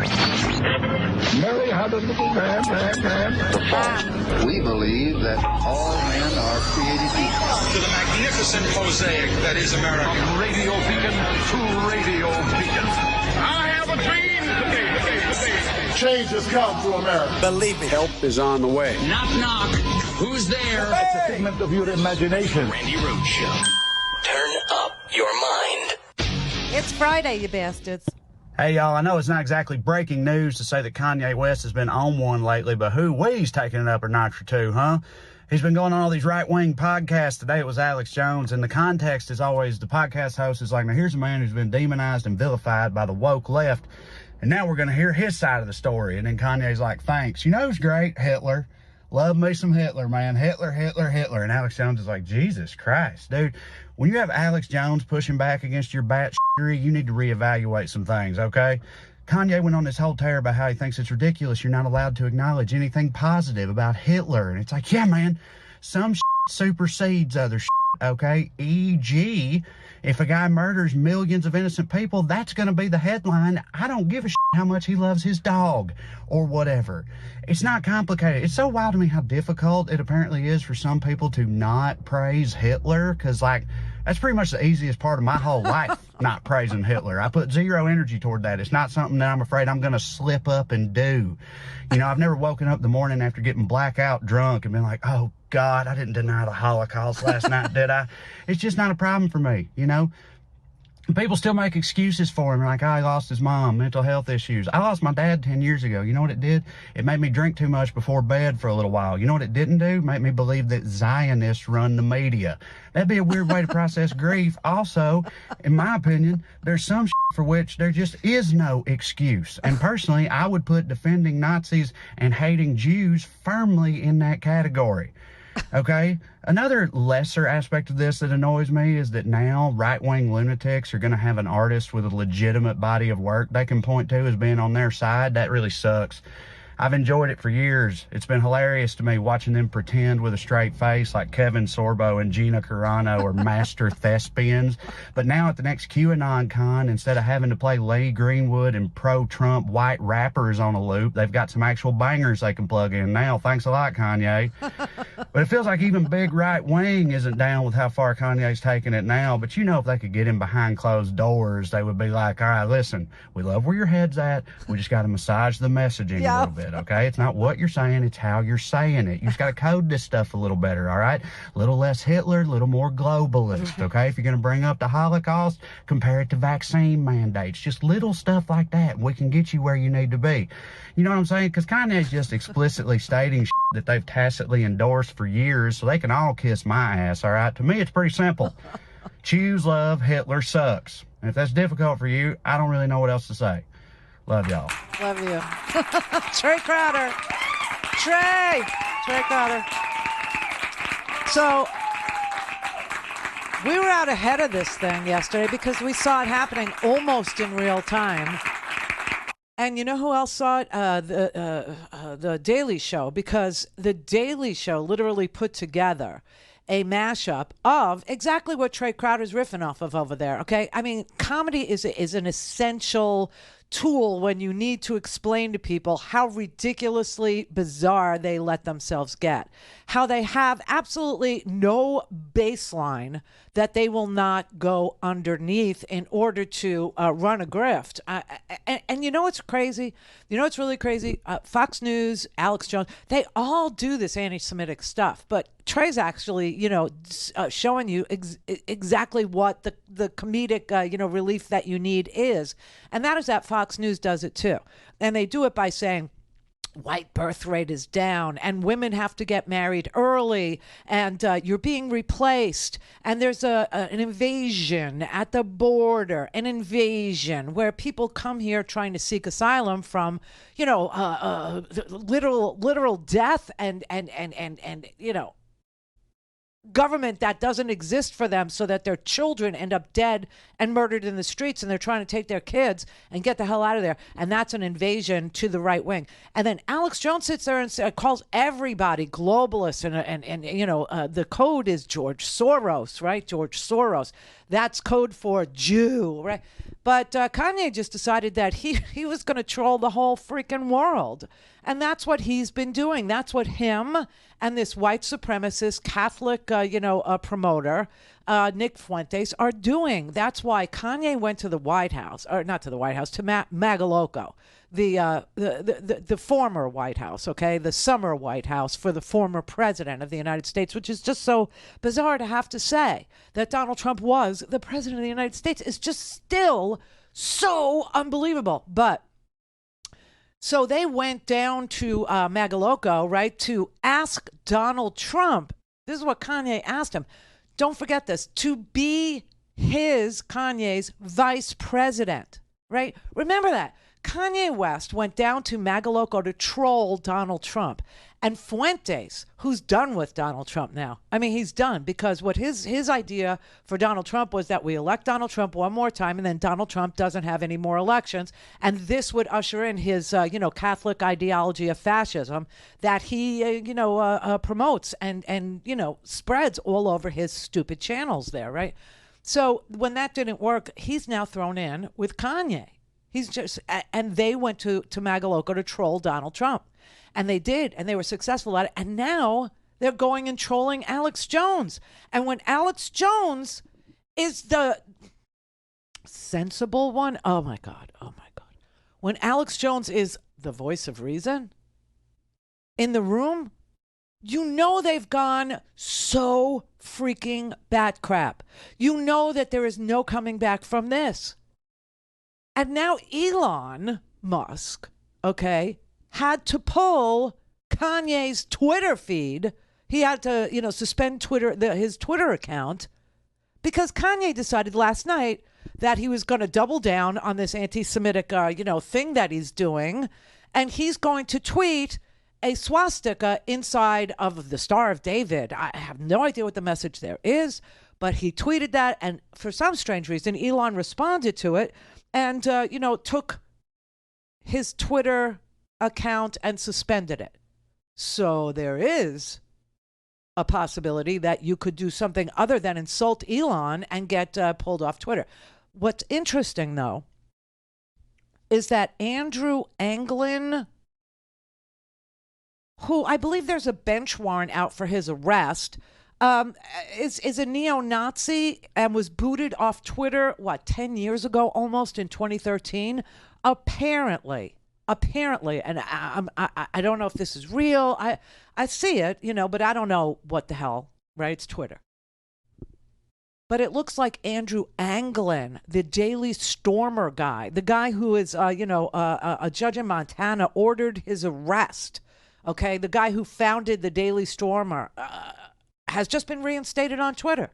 Mary had a little man. We believe that all men are created equal. To the magnificent mosaic that is America. From radio beacon to radio beacon. I have a dream today. Change has come to America. Believe it. Help is on the way. Knock, knock. Who's there? It's a figment of your imagination. Randi Rhodes Show. Turn up your mind. It's Friday, you bastards. Hey, y'all, I know it's not exactly breaking news to say that Kanye West has been on one lately, but who-wee's taking it up a notch or two, huh? He's been going on all these right-wing podcasts. Today it was Alex Jones, and the context is always the podcast host is like, now here's a man who's been demonized and vilified by the woke left, and now we're going to hear his side of the story. And then Kanye's like, thanks. You know who's great? Hitler. Love me some Hitler, man. Hitler. And Alex Jones is like, Jesus Christ, dude. When you have Alex Jones pushing back against your batshittery, you need to reevaluate some things, okay? Kanye went on this whole tear about how he thinks it's ridiculous you're not allowed to acknowledge anything positive about Hitler. And it's like, yeah, man, some supersedes other okay? E.g., if a guy murders millions of innocent people, that's going to be the headline. I don't give a how much he loves his dog or whatever. It's not complicated. It's so wild to me how difficult it apparently is for some people to not praise Hitler, because, like, that's pretty much the easiest part of my whole life, not praising Hitler. I put zero energy toward that. It's not something that I'm afraid I'm going to slip up and do. You know, I've never woken up the morning after getting blackout drunk and been like, oh, God, I didn't deny the Holocaust last night, did I? It's just not a problem for me, you know? People still make excuses for him, like, oh, he lost his mom, mental health issues. I lost my dad 10 years ago. You know what it did? It made me drink too much before bed for a little while. You know what it didn't do? Make me believe that Zionists run the media. That'd be a weird way to process grief. Also, in my opinion, there's some for which there just is no excuse. And personally, I would put defending Nazis and hating Jews firmly in that category. Okay? Another lesser aspect of this that annoys me is that now right-wing lunatics are going to have an artist with a legitimate body of work they can point to as being on their side. That really sucks. I've enjoyed it for years. It's been hilarious to me watching them pretend with a straight face like Kevin Sorbo and Gina Carano are master thespians. But now at the next QAnon con, instead of having to play Lee Greenwood and pro-Trump white rappers on a loop, they've got some actual bangers they can plug in now. Thanks a lot, Kanye. But it feels like even big right-wing isn't down with how far Kanye's taking it now. But you know, if they could get him behind closed doors, they would be like, all right, listen, we love where your head's at. We just got to massage the messaging a little bit. Okay, it's not what you're saying, it's how you're saying it. You just got to code this stuff a little better, all right? A little less Hitler, a little more globalist, okay? If you're going to bring up the Holocaust, compare it to vaccine mandates. Just little stuff like that. We can get you where you need to be. You know what I'm saying? Because Kanye's just explicitly stating that they've tacitly endorsed for years, so they can all kiss my ass, all right? To me, it's pretty simple. Choose love, Hitler sucks. And if that's difficult for you, I don't really know what else to say. Love y'all. Love you. Trey Crowder. Trey Crowder. So, we were out ahead of this thing yesterday because we saw it happening almost in real time. And you know who else saw it? The Daily Show, because the Daily Show literally put together a mashup of exactly what Trey Crowder's riffing off of over there, okay? I mean, comedy is an essential tool when you need to explain to people how ridiculously bizarre they let themselves get, how they have absolutely no baseline that they will not go underneath in order to run a grift. And you know what's crazy? You know what's really crazy? Fox News, Alex Jones, they all do this anti-Semitic stuff, but Trey's actually, showing you exactly what the comedic, relief that you need is. And that is that Fox News does it too. And they do it by saying, white birth rate is down and women have to get married early and you're being replaced and there's an invasion at the border, an invasion where people come here trying to seek asylum from, literal death and government that doesn't exist for them so that their children end up dead and murdered in the streets, and they're trying to take their kids and get the hell out of there. And that's an invasion to the right wing. And then Alex Jones sits there and calls everybody globalists. And the code is George Soros, right? George Soros. That's code for Jew, right? But Kanye just decided that he was going to troll the whole freaking world. And that's what he's been doing. That's what him and this white supremacist Catholic, promoter, Nick Fuentes, are doing. That's why Kanye went to the White House, or not to the White House, to Magalocco, the former White House, okay, the summer White House for the former president of the United States, which is just so bizarre to have to say that Donald Trump was the president of the United States. Is just still so unbelievable. But so they went down to Magalocco, right, to ask Donald Trump. This is what Kanye asked him. Don't forget this, to be Kanye's vice president, right? Remember that. Kanye West went down to Magalocco to troll Donald Trump. And Fuentes, who's done with Donald Trump now. I mean, he's done, because what his idea for Donald Trump was that we elect Donald Trump one more time, and then Donald Trump doesn't have any more elections. And this would usher in his, Catholic ideology of fascism that he, promotes and spreads all over his stupid channels there, right? So when that didn't work, he's now thrown in with Kanye. And they went to Magalocco to troll Donald Trump. And they did, and they were successful at it. And now they're going and trolling Alex Jones. And when Alex Jones is the sensible one, oh my God. When Alex Jones is the voice of reason in the room, they've gone so freaking bat crap. That there is no coming back from this. And now Elon Musk, okay, had to pull Kanye's Twitter feed. He had to, suspend his Twitter account, because Kanye decided last night that he was going to double down on this anti-Semitic, thing that he's doing. And he's going to tweet a swastika inside of the Star of David. I have no idea what the message there is, but he tweeted that. And for some strange reason, Elon responded to it and, took his Twitter account and suspended it. So there is a possibility that you could do something other than insult Elon and get pulled off Twitter. What's interesting, though, is that Andrew Anglin, who I believe there's a bench warrant out for his arrest, is a neo-Nazi and was booted off Twitter, 10 years ago, almost in 2013? Apparently, and I don't know if this is real. I see it, but I don't know what the hell, right? It's Twitter. But it looks like Andrew Anglin, the Daily Stormer guy, the guy who is, a judge in Montana, ordered his arrest. Okay, the guy who founded the Daily Stormer has just been reinstated on Twitter.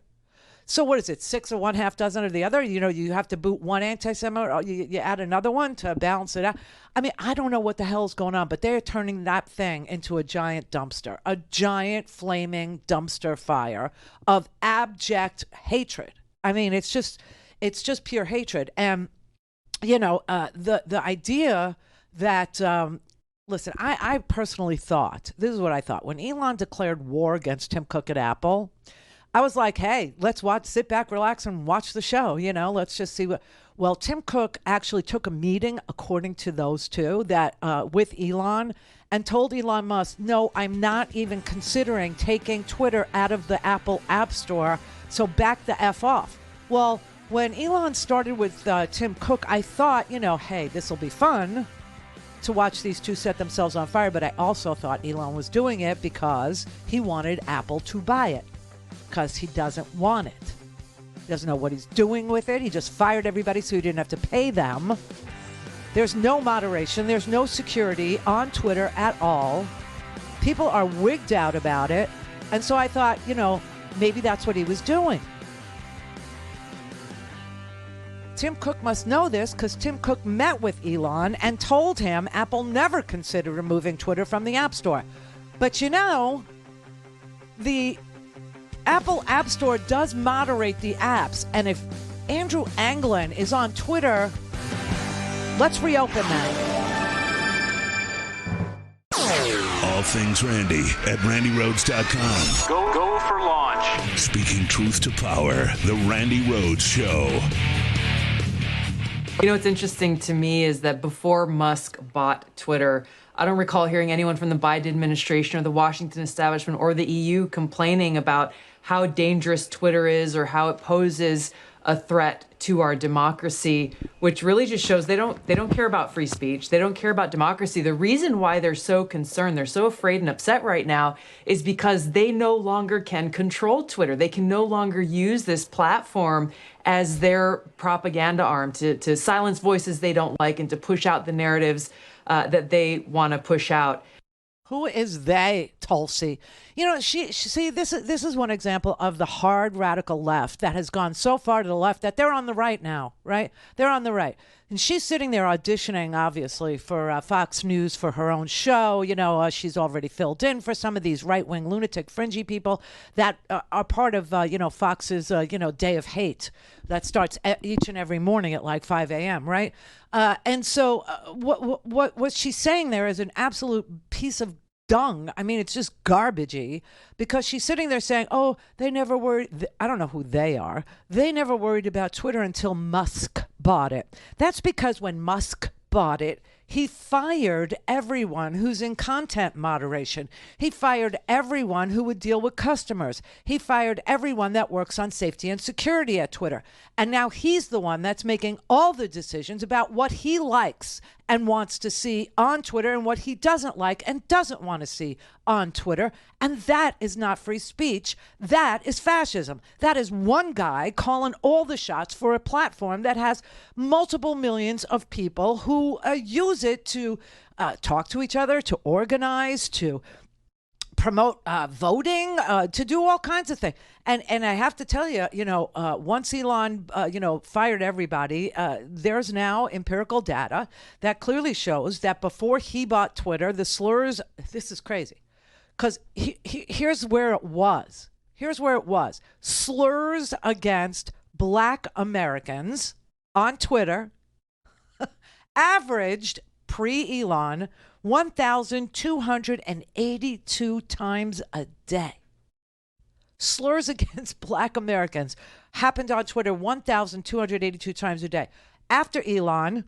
So what is it, 6 or 1/2 of the other? You have to boot one anti-Semite, or you add another one to balance it out. I mean, I don't know what the hell is going on, but they're turning that thing into a giant dumpster, a giant flaming dumpster fire of abject hatred. I mean, it's just pure hatred. And, the idea that, listen, I personally thought, this is what I thought, when Elon declared war against Tim Cook at Apple, I was like, hey, let's sit back, relax, and watch the show. Let's just see what. Well, Tim Cook actually took a meeting, according to those two, that with Elon, and told Elon Musk, no, I'm not even considering taking Twitter out of the Apple App Store, so back the F off. Well, when Elon started with Tim Cook, I thought, hey, this will be fun to watch these two set themselves on fire. But I also thought Elon was doing it because he wanted Apple to buy it, because he doesn't want it. He doesn't know what he's doing with it. He just fired everybody so he didn't have to pay them. There's no moderation. There's no security on Twitter at all. People are wigged out about it. And so I thought, maybe that's what he was doing. Tim Cook must know this, because Tim Cook met with Elon and told him Apple never considered removing Twitter from the App Store. But the Apple App Store does moderate the apps. And if Andrew Anglin is on Twitter, let's reopen that. All things Randi at RandiRhodes.com. Go for launch. Speaking truth to power, the Randi Rhodes Show. You know, what's interesting to me is that before Musk bought Twitter, I don't recall hearing anyone from the Biden administration or the Washington establishment or the EU complaining about how dangerous Twitter is or how it poses a threat to our democracy, which really just shows they don't care about free speech. They don't care about democracy. The reason why they're so concerned, they're so afraid and upset right now is because they no longer can control Twitter. They can no longer use this platform as their propaganda arm to silence voices they don't like and to push out the narratives that they want to push out. Who is they, Tulsi? You know, she see, this is one example of the hard radical left that has gone so far to the left that they're on the right now, right? They're on the right. And she's sitting there auditioning, obviously, for Fox News for her own show. You know, she's already filled in for some of these right-wing lunatic fringy people that are part of, Fox's, Day of Hate that starts each and every morning at like 5 a.m., right? And so what she's saying there is an absolute piece of dung. I mean, it's just garbagey because she's sitting there saying, oh, they never worried. I don't know who they are. They never worried about Twitter until Musk bought it. That's because when Musk bought it, he fired everyone who's in content moderation. He fired everyone who would deal with customers. He fired everyone that works on safety and security at Twitter. And now he's the one that's making all the decisions about what he likes and wants to see on Twitter and what he doesn't like and doesn't want to see on Twitter. And that is not free speech. That is fascism. That is one guy calling all the shots for a platform that has multiple millions of people who use it to talk to each other, to organize, to promote voting, to do all kinds of things. And I have to tell you, once Elon, fired everybody, there's now empirical data that clearly shows that before he bought Twitter, the slurs, this is crazy, because here's where it was. Here's where it was. Slurs against Black Americans on Twitter averaged pre-Elon 1,282 times a day. Slurs against Black Americans happened on Twitter 1,282 times a day. After Elon,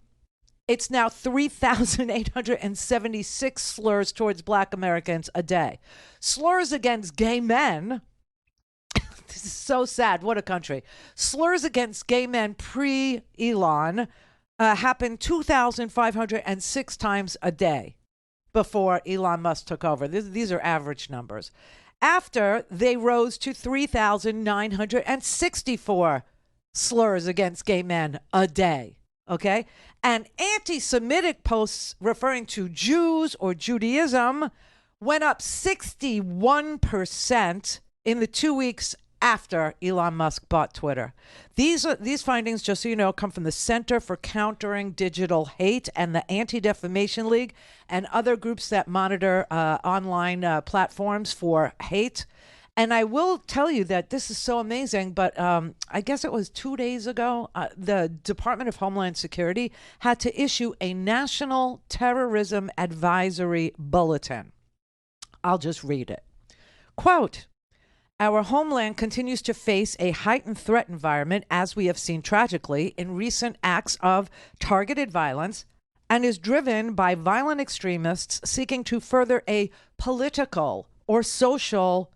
it's now 3,876 slurs towards Black Americans a day. Slurs against gay men. This is so sad. What a country. Slurs against gay men pre-Elon happened 2,506 times a day before Elon Musk took over. These are average numbers. After, they rose to 3,964 slurs against gay men a day. Okay? And anti-Semitic posts referring to Jews or Judaism went up 61% in the 2 weeks after Elon Musk bought Twitter. These findings, just so you know, come from the Center for Countering Digital Hate and the Anti-Defamation League and other groups that monitor online platforms for hate. And I will tell you that this is so amazing, but I guess it was 2 days ago, the Department of Homeland Security had to issue a National Terrorism Advisory Bulletin. I'll just read it. Quote, "Our homeland continues to face a heightened threat environment, as we have seen tragically in recent acts of targeted violence, and is driven by violent extremists seeking to further a political or social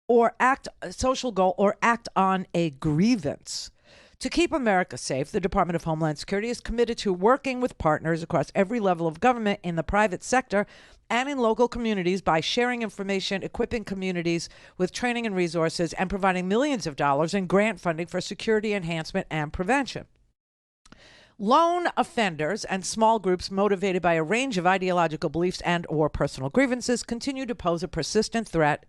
goal or act on a grievance. To keep America safe, the Department of Homeland Security is committed to working with partners across every level of government, in the private sector, and in local communities by sharing information, equipping communities with training and resources, and providing millions of dollars in grant funding for security enhancement and prevention. Lone offenders and small groups motivated by a range of ideological beliefs and or personal grievances continue to pose a persistent threat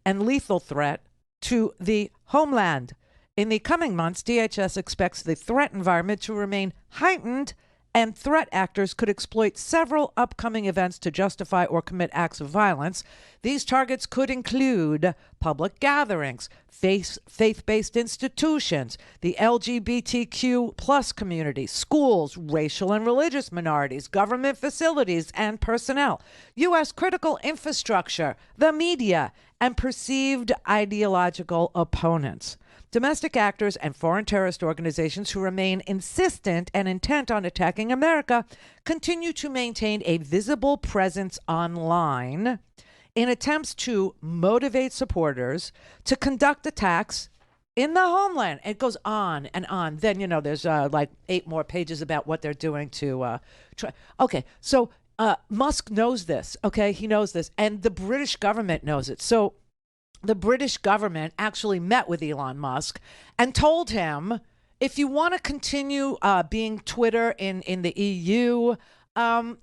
and lethal threat to the homeland. In the coming months, DHS expects the threat environment to remain heightened and threat actors could exploit several upcoming events to justify or commit acts of violence. These targets could include public gatherings, faith-based institutions, the LGBTQ plus community, schools, racial and religious minorities, government facilities and personnel, U.S. critical infrastructure, the media, and perceived ideological opponents. Domestic actors and foreign terrorist organizations who remain insistent and intent on attacking America continue to maintain a visible presence online in attempts to motivate supporters to conduct attacks in the homeland. It goes on and on. Then, there's like 8 more pages about what they're doing to try. Okay, so Musk knows this, okay? He knows this, and the British government knows it. So the British government actually met with Elon Musk and told him, if you want to continue being Twitter in the EU,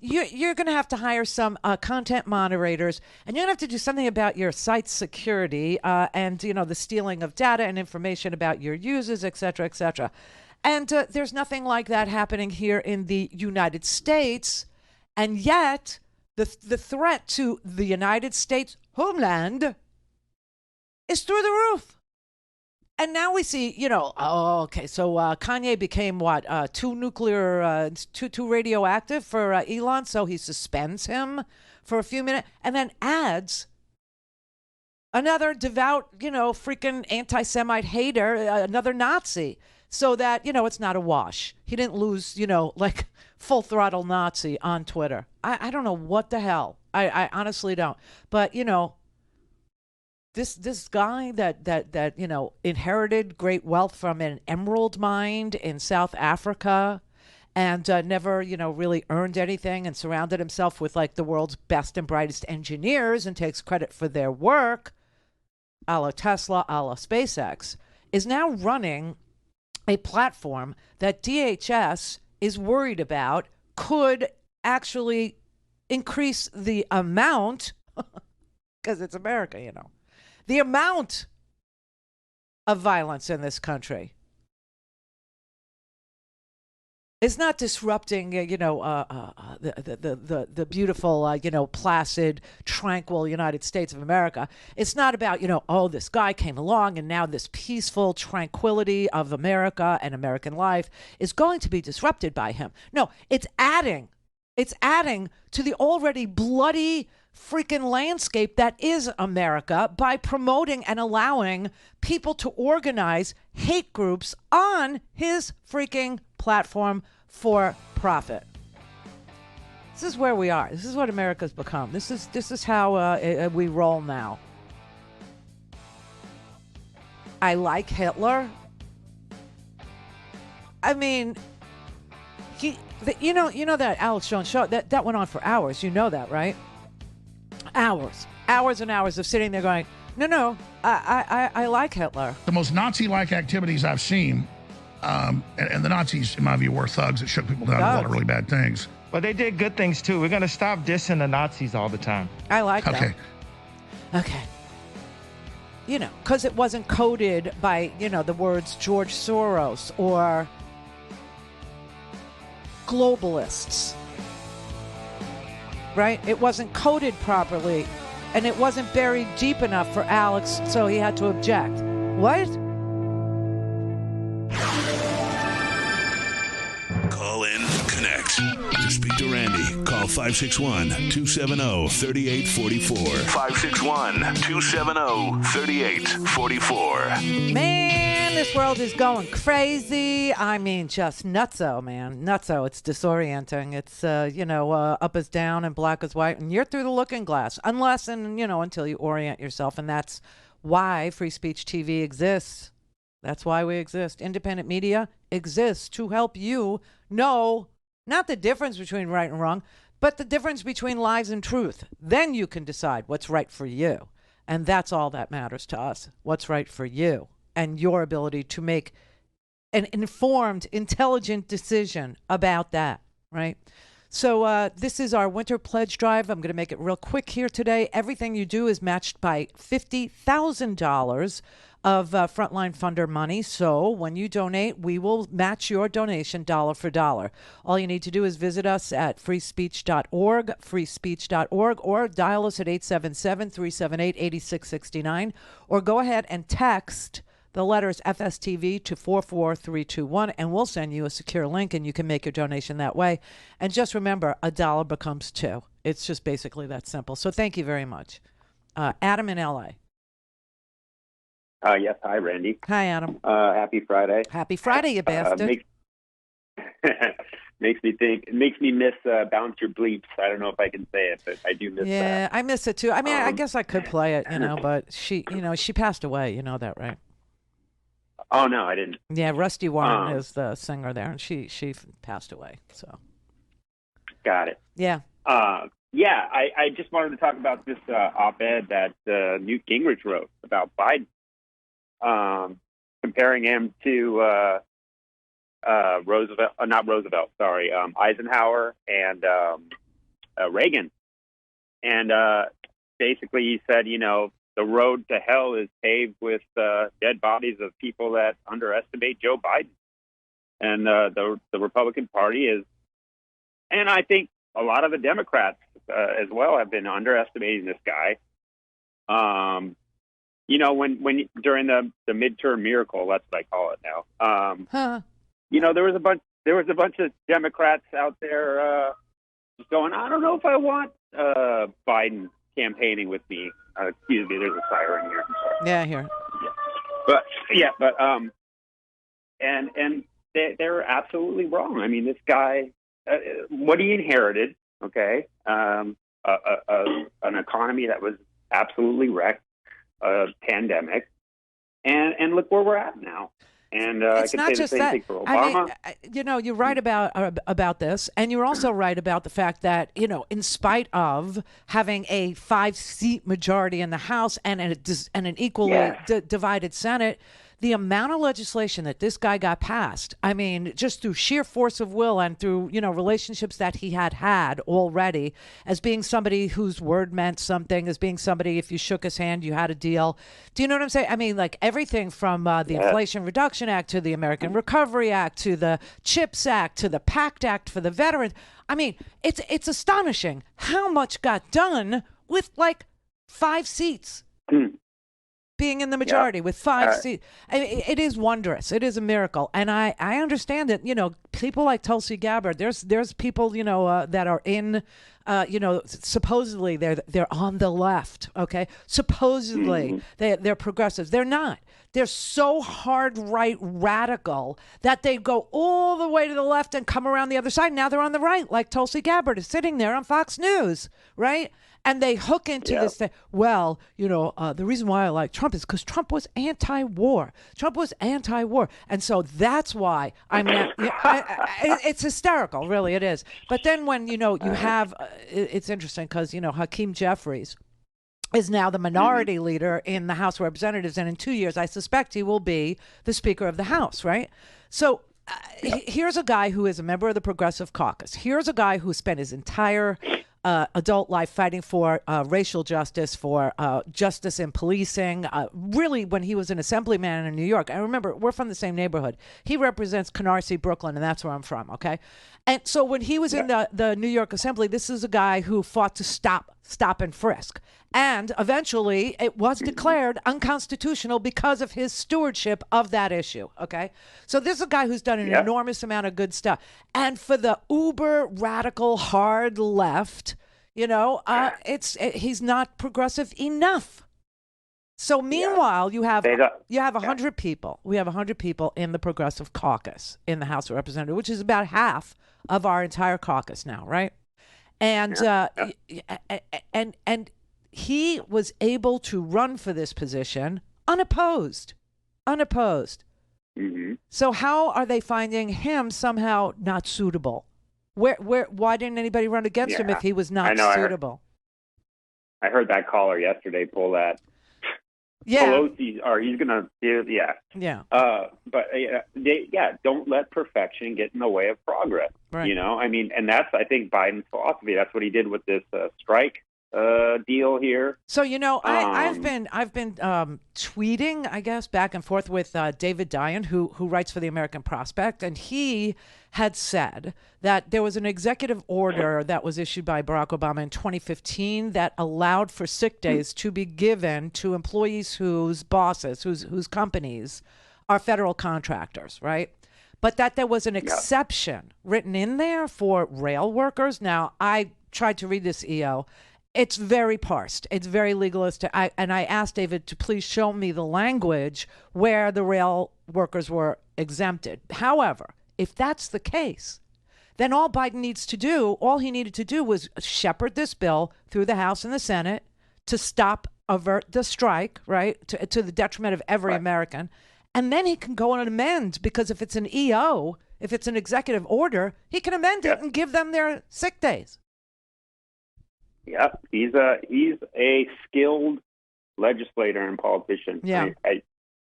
you're going to have to hire some content moderators, and you're going to have to do something about your site's security and, the stealing of data and information about your users, et cetera, et cetera. And there's nothing like that happening here in the United States. And yet the threat to the United States homeland is through the roof. And now we see, so Kanye became what, too radioactive for Elon, so he suspends him for a few minutes and then adds another devout, freaking anti-Semite hater, another Nazi, so that, it's not a wash. He didn't lose, like full throttle Nazi on Twitter. I don't know what the hell. I honestly don't. But, This guy that inherited great wealth from an emerald mine in South Africa and never really earned anything and surrounded himself with like the world's best and brightest engineers and takes credit for their work, a la Tesla, a la SpaceX, is now running a platform that DHS is worried about could actually increase the amount, because it's America, the amount of violence in this country. It's not disrupting, the beautiful, placid, tranquil United States of America. It's not about, this guy came along and now this peaceful tranquility of America and American life is going to be disrupted by him. No, it's adding to the already bloody freaking landscape that is America by promoting and allowing people to organize hate groups on his freaking platform for profit. This is where we are. This is what America's become. This is how we roll now. I like Hitler. I mean, you know that Alex Jones show that went on for hours. You know that, right? Hours and hours of sitting there going, no, I like Hitler. The most Nazi-like activities I've seen, and the Nazis, in my view, were thugs that shook people down and a lot of really bad things. But they did good things, too. We're going to stop dissing the Nazis all the time. I like that. Okay. Because it wasn't coded by, the words George Soros or globalists. Right? It wasn't coded properly, and it wasn't buried deep enough for Alex, so he had to object. What? Call in, connect. To speak to Randi, call 561-270-3844. 561-270-3844. Man, this world is going crazy. I mean, just nutso, man. Nutso. It's disorienting. It's, up is down and black is white, and you're through the looking glass. Unless and, until you orient yourself. And that's why Free Speech TV exists. That's why we exist. Independent media exists to help you know not the difference between right and wrong, but the difference between lies and truth. Then you can decide what's right for you. And that's all that matters to us. What's right for you and your ability to make an informed, intelligent decision about that, right? So this is our winter pledge drive. I'm going to make it real quick here today. Everything you do is matched by $50,000 of Frontline Funder money. So when you donate, we will match your donation dollar for dollar. All you need to do is visit us at freespeech.org, freespeech.org, or dial us at 877-378-8669, or go ahead and text the letters FSTV to 44321, and we'll send you a secure link, and you can make your donation that way. And just remember, $1 becomes $2. It's just basically that simple. So thank you very much. Adam in L.A. Yes, hi, Randy. Hi, Adam. Happy Friday. Happy Friday, you bastard. Makes me miss Bounce Your Bleeps. I don't know if I can say it, but I do miss that. Yeah, I miss it too. I mean, I guess I could play it, but she passed away. You know that, right? Oh, no, I didn't. Yeah, Rusty Warren is the singer there, and she passed away. So. Got it. Yeah. I just wanted to talk about this op-ed that Newt Gingrich wrote about Biden, comparing him to Eisenhower and Reagan. And basically he said, the road to hell is paved with dead bodies of people that underestimate Joe Biden. And the Republican Party is, and I think a lot of the Democrats as well have been underestimating this guy. When during the midterm miracle, that's what I call it now. There was a bunch of Democrats out there just going, I don't know if I want Biden campaigning with me. Excuse me, there's a siren here. Yeah, here. And they're absolutely wrong. I mean, this guy, what he inherited, okay, an economy that was absolutely wrecked, a pandemic, and look where we're at now. And it's I not can say just the same that. thing for Obama. I mean, you're right about this, and you're also right about the fact that in spite of having a 5-seat majority in the House and an equally divided Senate, the amount of legislation that this guy got passed, I mean, just through sheer force of will and through, relationships that he had already, as being somebody whose word meant something, as being somebody, if you shook his hand, you had a deal. Do you know what I'm saying? I mean, like everything from the Inflation Reduction Act to the American Recovery Act to the CHIPS Act to the PACT Act for the veterans. I mean, it's astonishing how much got done with like 5 seats. Being in the majority with 5 seats. I mean, it is wondrous. It is a miracle. And I understand that, people like Tulsi Gabbard, there's people, that are in, supposedly they're on the left, okay? Supposedly they're progressives. They're not. They're so hard right radical that they go all the way to the left and come around the other side. Now they're on the right, like Tulsi Gabbard is sitting there on Fox News, right? And they hook into this thing. Well, the reason why I like Trump is because Trump was anti-war. Trump was anti-war. And so that's why I'm not, it's hysterical, really, it is. But then when, you have, it's interesting because, Hakeem Jeffries is now the minority leader in the House of Representatives. And in 2 years, I suspect he will be the Speaker of the House, right? So here's a guy who is a member of the Progressive Caucus. Here's a guy who spent his entire adult life fighting for racial justice, for justice in policing. Really, when he was an assemblyman in New York, I remember we're from the same neighborhood. He represents Canarsie, Brooklyn, and that's where I'm from, okay? And so when he was in the New York Assembly, this is a guy who fought to stop and frisk. And eventually it was declared unconstitutional because of his stewardship of that issue, okay? So this is a guy who's done an enormous amount of good stuff. And for the uber radical hard left, he's not progressive enough. So meanwhile, you have 100 people. We have 100 people in the Progressive Caucus in the House of Representatives, which is about half of our entire caucus now, right? And and he was able to run for this position unopposed. Mm-hmm. So how are they finding him somehow not suitable? Why didn't anybody run against him if he was not suitable? I heard that caller yesterday pull that. Yeah. Pelosi, or he's going to do, Yeah. Don't let perfection get in the way of progress. Right. I mean, and that's, I think, Biden's philosophy. That's what he did with this strike deal here. So I've been tweeting, I guess, back and forth with David Dion, who writes for the American Prospect, and he had said that there was an executive order that was issued by Barack Obama in 2015 that allowed for sick days to be given to employees whose bosses, whose companies are federal contractors, right? But that there was an exception written in there for rail workers. Now, I tried to read this EO. It's very parsed. It's very legalistic. I asked David to please show me the language where the rail workers were exempted. However, if that's the case, then all he needed to do was shepherd this bill through the House and the Senate to avert the strike, right, to the detriment of every American. And then he can go on and amend, because if it's an EO, if it's an executive order, he can amend it and give them their sick days. Yeah, he's a skilled legislator and politician. Yeah.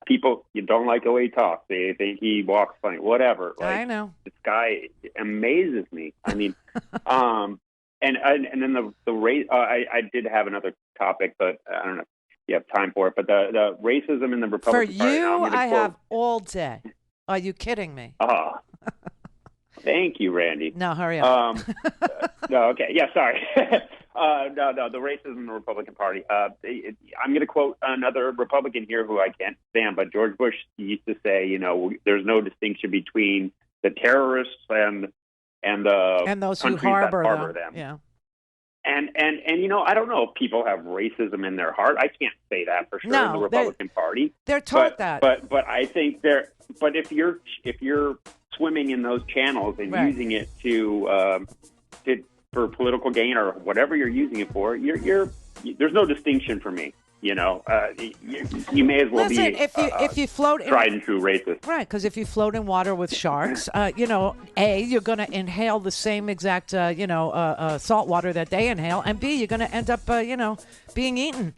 People, you don't like the way he talks. They think he walks funny, whatever. I know. This guy amazes me. I mean, and then the race. I did have another topic, but I don't know if you have time for it. But the racism in the Republican Party. For you, I have all day. Are you kidding me? Thank you, Randy. No, hurry up. No, okay. Yeah, sorry. No, the racism in the Republican Party. I'm going to quote another Republican here who I can't stand, but George Bush used to say, there's no distinction between the terrorists and those who countries harbor that harbor them. Yeah. And I don't know if people have racism in their heart. I can't say that for sure in the Republican Party. They're taught that. But I think but if you're swimming in those channels and using it for political gain or whatever you're using it for, there's no distinction for me. You may as well be if you float tried and true racist, right? Because if you float in water with sharks, you're going to inhale the same exact salt water that they inhale, and B, you're going to end up being eaten.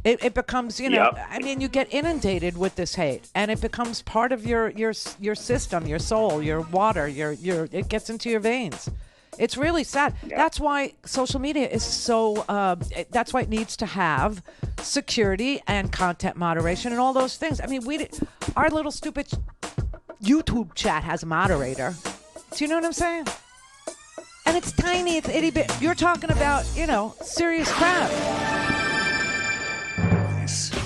It becomes I mean, you get inundated with this hate, and it becomes part of your system, your soul, your water, it gets into your veins. It's really sad. Yeah. That's why social media is so, that's why it needs to have security and content moderation and all those things. I mean, our little stupid YouTube chat has a moderator. Do you know what I'm saying? And it's tiny, it's itty bit. You're talking about, serious crap.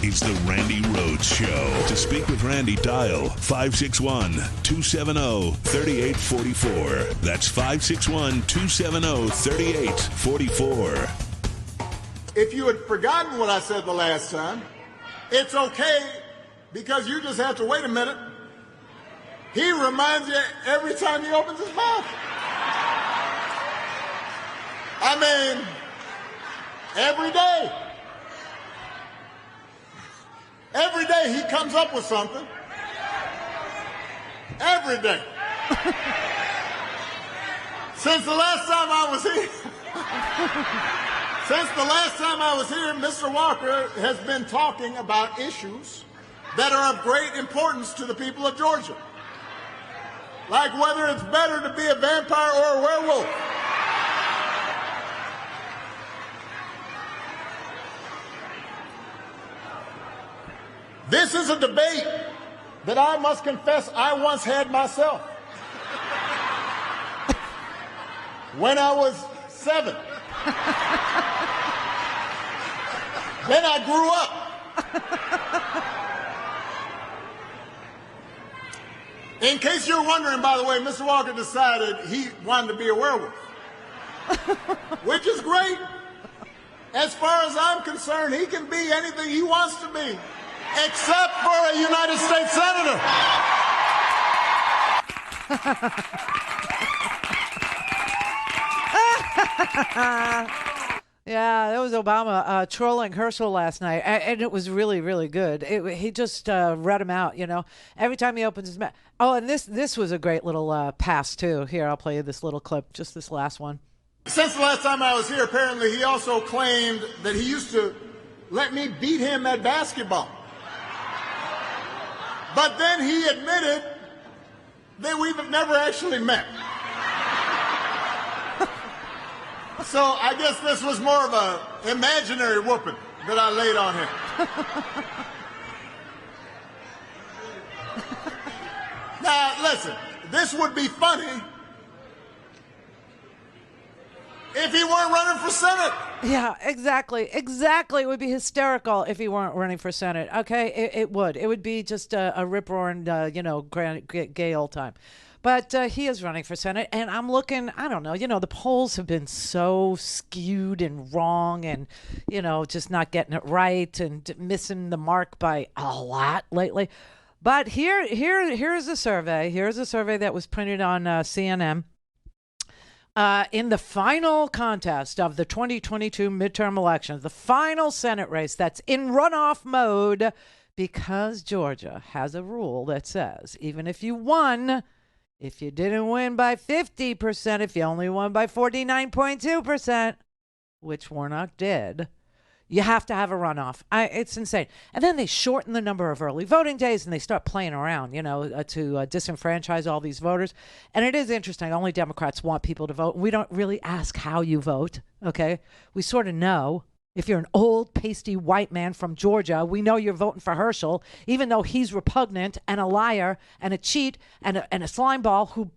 It's the Randi Rhodes Show. To speak with Randi, dial 561-270-3844. That's 561-270-3844. If you had forgotten what I said the last time, it's okay, because you just have to wait a minute. He reminds you every time he opens his mouth. I mean, every day. Every day he comes up with something. Every day. Since the last time I was here, Mr. Walker has been talking about issues that are of great importance to the people of Georgia. Like whether it's better to be a vampire or a werewolf. This is a debate that I must confess I once had myself. When I was 7. Then I grew up. In case you're wondering, by the way, Mr. Walker decided he wanted to be a werewolf. Which is great. As far as I'm concerned, he can be anything he wants to be. Except for a United States Senator. Yeah, that was Obama trolling Herschel last night, and it was really, really good. He just read him out, every time he opens his mouth. Oh, and this was a great little pass, too. Here, I'll play you this little clip, just this last one. Since the last time I was here, apparently he also claimed that he used to let me beat him at basketball. But then he admitted that we've never actually met. So I guess this was more of a imaginary whooping that I laid on him. Now, listen, this would be funny if he weren't running for Senate. Yeah, exactly. Exactly. It would be hysterical if he weren't running for Senate. Okay, it would. It would be just a rip-roaring, gay old time. But he is running for Senate, and I'm looking, I don't know, the polls have been so skewed and wrong and, just not getting it right and missing the mark by a lot lately. But here's a survey. Here's a survey that was printed on CNN. In the final contest of the 2022 midterm elections, the final Senate race that's in runoff mode, because Georgia has a rule that says even if you won, if you didn't win by 50%, if you only won by 49.2%, which Warnock did, you have to have a runoff. It's insane. And then they shorten the number of early voting days and they start playing around, to disenfranchise all these voters. And it is interesting. Only Democrats want people to vote. We don't really ask how you vote, okay? We sort of know. If you're an old, pasty white man from Georgia, we know you're voting for Herschel, even though he's repugnant and a liar and a cheat and a slime ball who...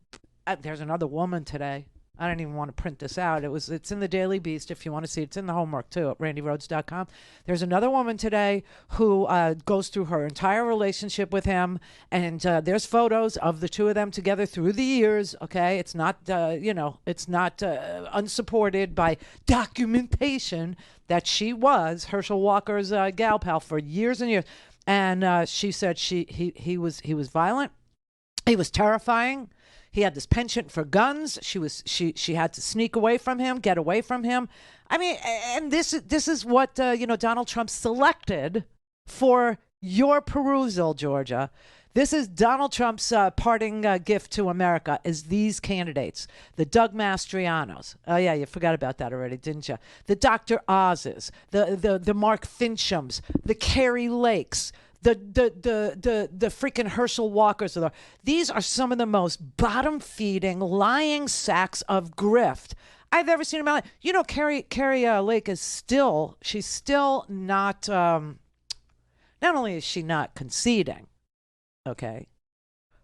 there's another woman today. I don't even want to print this out. It's in the Daily Beast if you want to see it. It's in the homework, too, at randyrhodes.com. There's another woman today who goes through her entire relationship with him, and there's photos of the two of them together through the years, okay? It's not, it's not unsupported by documentation that she was Herschel Walker's gal pal for years and years. And she said he was violent. He was terrifying. He had this penchant for guns. She had to sneak away from him, get away from him. I mean, and this is what Donald Trump selected for your perusal, Georgia. This is Donald Trump's parting gift to America is these candidates. The Doug Mastrianos. Oh, yeah, you forgot about that already, didn't you? The Dr. Oz's, the Mark Finchams, the Carrie Lakes, the freaking Herschel Walkers. These are some of the most bottom-feeding, lying sacks of grift I've ever seen in my life. Carrie Lake is still not, not only is she not conceding, okay,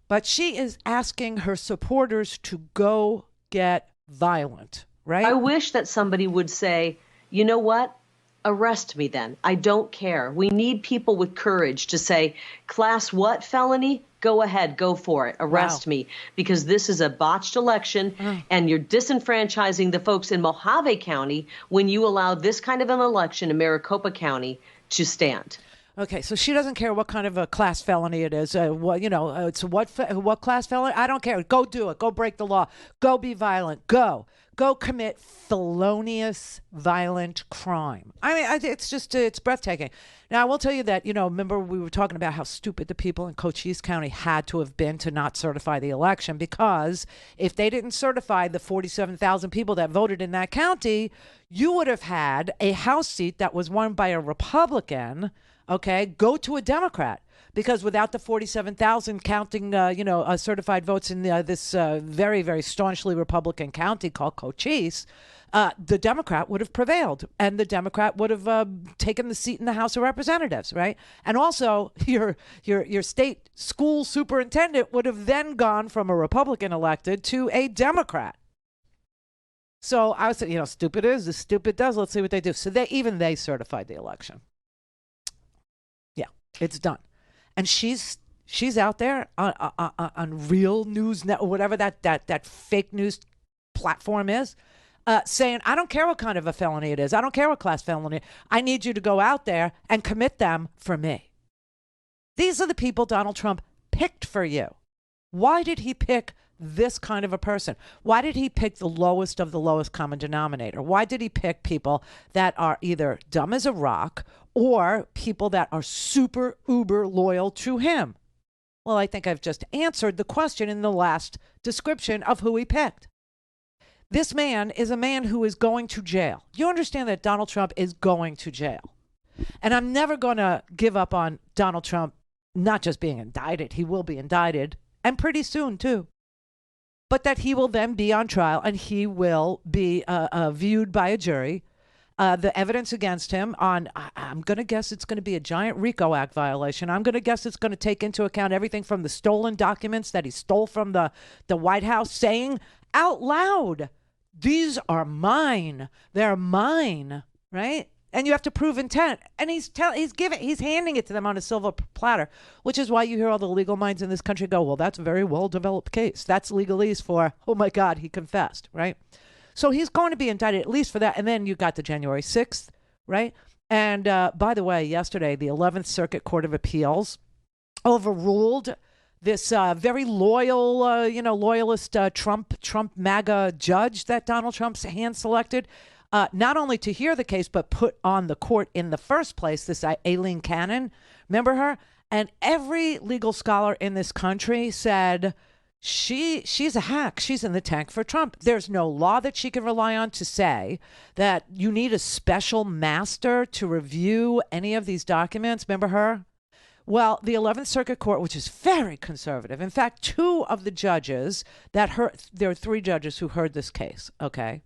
but she is asking her supporters to go get violent, right? I wish that somebody would say, you know what? Arrest me then. I don't care. We need people with courage to say, class what felony? Go ahead, go for it. Arrest me, because this is a botched election and you're disenfranchising the folks in Mojave County when you allow this kind of an election in Maricopa County to stand. Okay, so she doesn't care what kind of a class felony it is. It's what class felony? I don't care. Go do it. Go break the law. Go be violent. Go commit felonious, violent crime. I mean, it's breathtaking. Now, I will tell you that, remember we were talking about how stupid the people in Cochise County had to have been to not certify the election, because if they didn't certify the 47,000 people that voted in that county, you would have had a House seat that was won by a Republican, okay, go to a Democrat. Because without the 47,000 counting, certified votes in this very, very staunchly Republican county called Cochise, the Democrat would have prevailed, and the Democrat would have taken the seat in the House of Representatives, right? And also, your state school superintendent would have then gone from a Republican elected to a Democrat. So I was saying, stupid is as stupid does. Let's see what they do. So they certified the election. Yeah, it's done. And she's out there on Real News Net, whatever that fake news platform is, saying, I don't care what kind of a felony it is. I don't care what class felony. I need you to go out there and commit them for me. These are the people Donald Trump picked for you. Why did he pick this kind of a person? Why did he pick the lowest of the lowest common denominator? Why did he pick people that are either dumb as a rock or people that are super uber loyal to him? Well, I think I've just answered the question in the last description of who he picked. This man is a man who is going to jail. You understand that Donald Trump is going to jail. And I'm never going to give up on Donald Trump not just being indicted. He will be indicted, and pretty soon, too. but that he will then be on trial and he will be viewed by a jury. The evidence against him on, I'm going to guess it's going to be a giant RICO Act violation. I'm going to guess it's going to take into account everything from the stolen documents that he stole from the White House, saying out loud, these are mine. They're mine, right? And you have to prove intent. And he's handing it to them on a silver platter, which is why you hear all the legal minds in this country go, well, that's a very well-developed case. That's legalese for, oh, my God, he confessed, right? So he's going to be indicted at least for that. And then you got the January 6th, right? And by the way, yesterday, the 11th Circuit Court of Appeals overruled this very loyal, loyalist Trump MAGA judge that Donald Trump's hand-selected, not only to hear the case, but put on the court in the first place, this Aileen Cannon. Remember her? And every legal scholar in this country said she's a hack. She's in the tank for Trump. There's no law that she can rely on to say that you need a special master to review any of these documents. Remember her? Well, the 11th Circuit Court, which is very conservative. In fact, two of the judges there are three judges who heard this case, okay,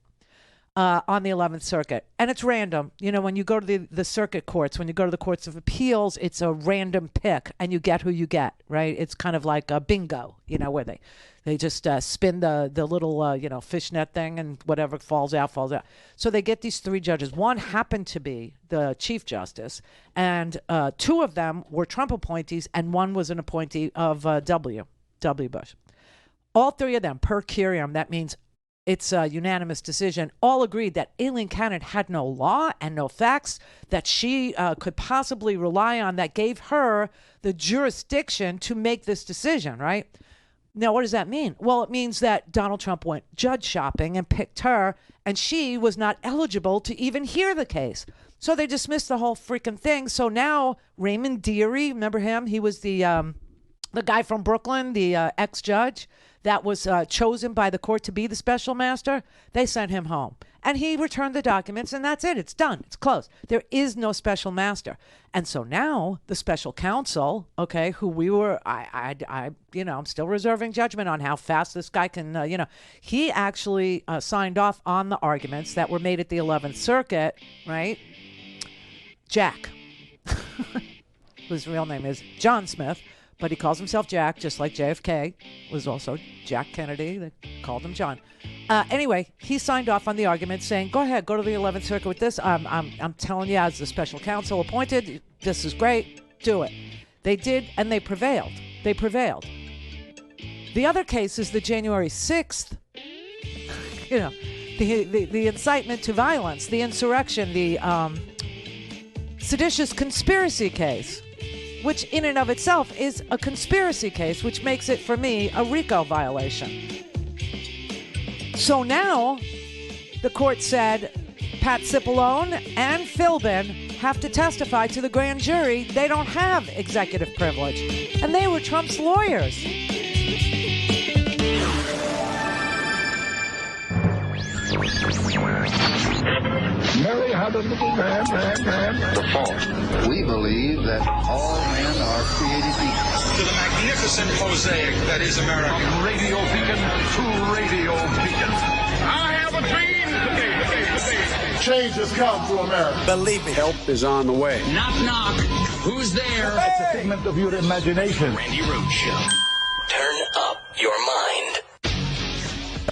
on the 11th Circuit. And it's random. You know, when you go to the circuit courts, when you go to the courts of appeals, it's a random pick and you get who you get, right? It's kind of like a bingo, you know, where they just spin the little, fishnet thing and whatever falls out. So they get these three judges. One happened to be the Chief Justice, and two of them were Trump appointees, and one was an appointee of W. Bush. All three of them, per curiam, that means it's a unanimous decision, all agreed that Aileen Cannon had no law and no facts that she could possibly rely on that gave her the jurisdiction to make this decision, right? Now, what does that mean? Well, it means that Donald Trump went judge shopping and picked her, and she was not eligible to even hear the case. So they dismissed the whole freaking thing. So now Raymond Dearie, remember him? He was the guy from Brooklyn, the ex-judge that was chosen by the court to be the special master. They sent him home. And he returned the documents, and that's it. It's done. It's closed. There is no special master. And so now the special counsel, okay, who we were, I'm still reserving judgment on how fast this guy can, he actually signed off on the arguments that were made at the 11th Circuit, right? Jack, whose real name is John Smith, but he calls himself Jack, just like JFK was also Jack Kennedy. They called him John. Anyway, he signed off on the argument saying, go ahead, go to the 11th Circuit with this. I'm telling you, as the special counsel appointed, this is great. Do it. They did, and they prevailed. The other case is the January 6th, the incitement to violence, the insurrection, the seditious conspiracy case, which in and of itself is a conspiracy case, which makes it, for me, a RICO violation. So now the court said Pat Cipollone and Philbin have to testify to the grand jury. They don't have executive privilege, and they were Trump's lawyers. Mary had a little lamb. The fall. We believe that all men are created equal. To the magnificent mosaic that is America. From radio beacon to radio beacon. I have a dream today. Change has come to America. Believe me. Help is on the way. Knock, knock. Who's there? It's a figment of your imagination. Randi Rhodes Show. Turn up your mind.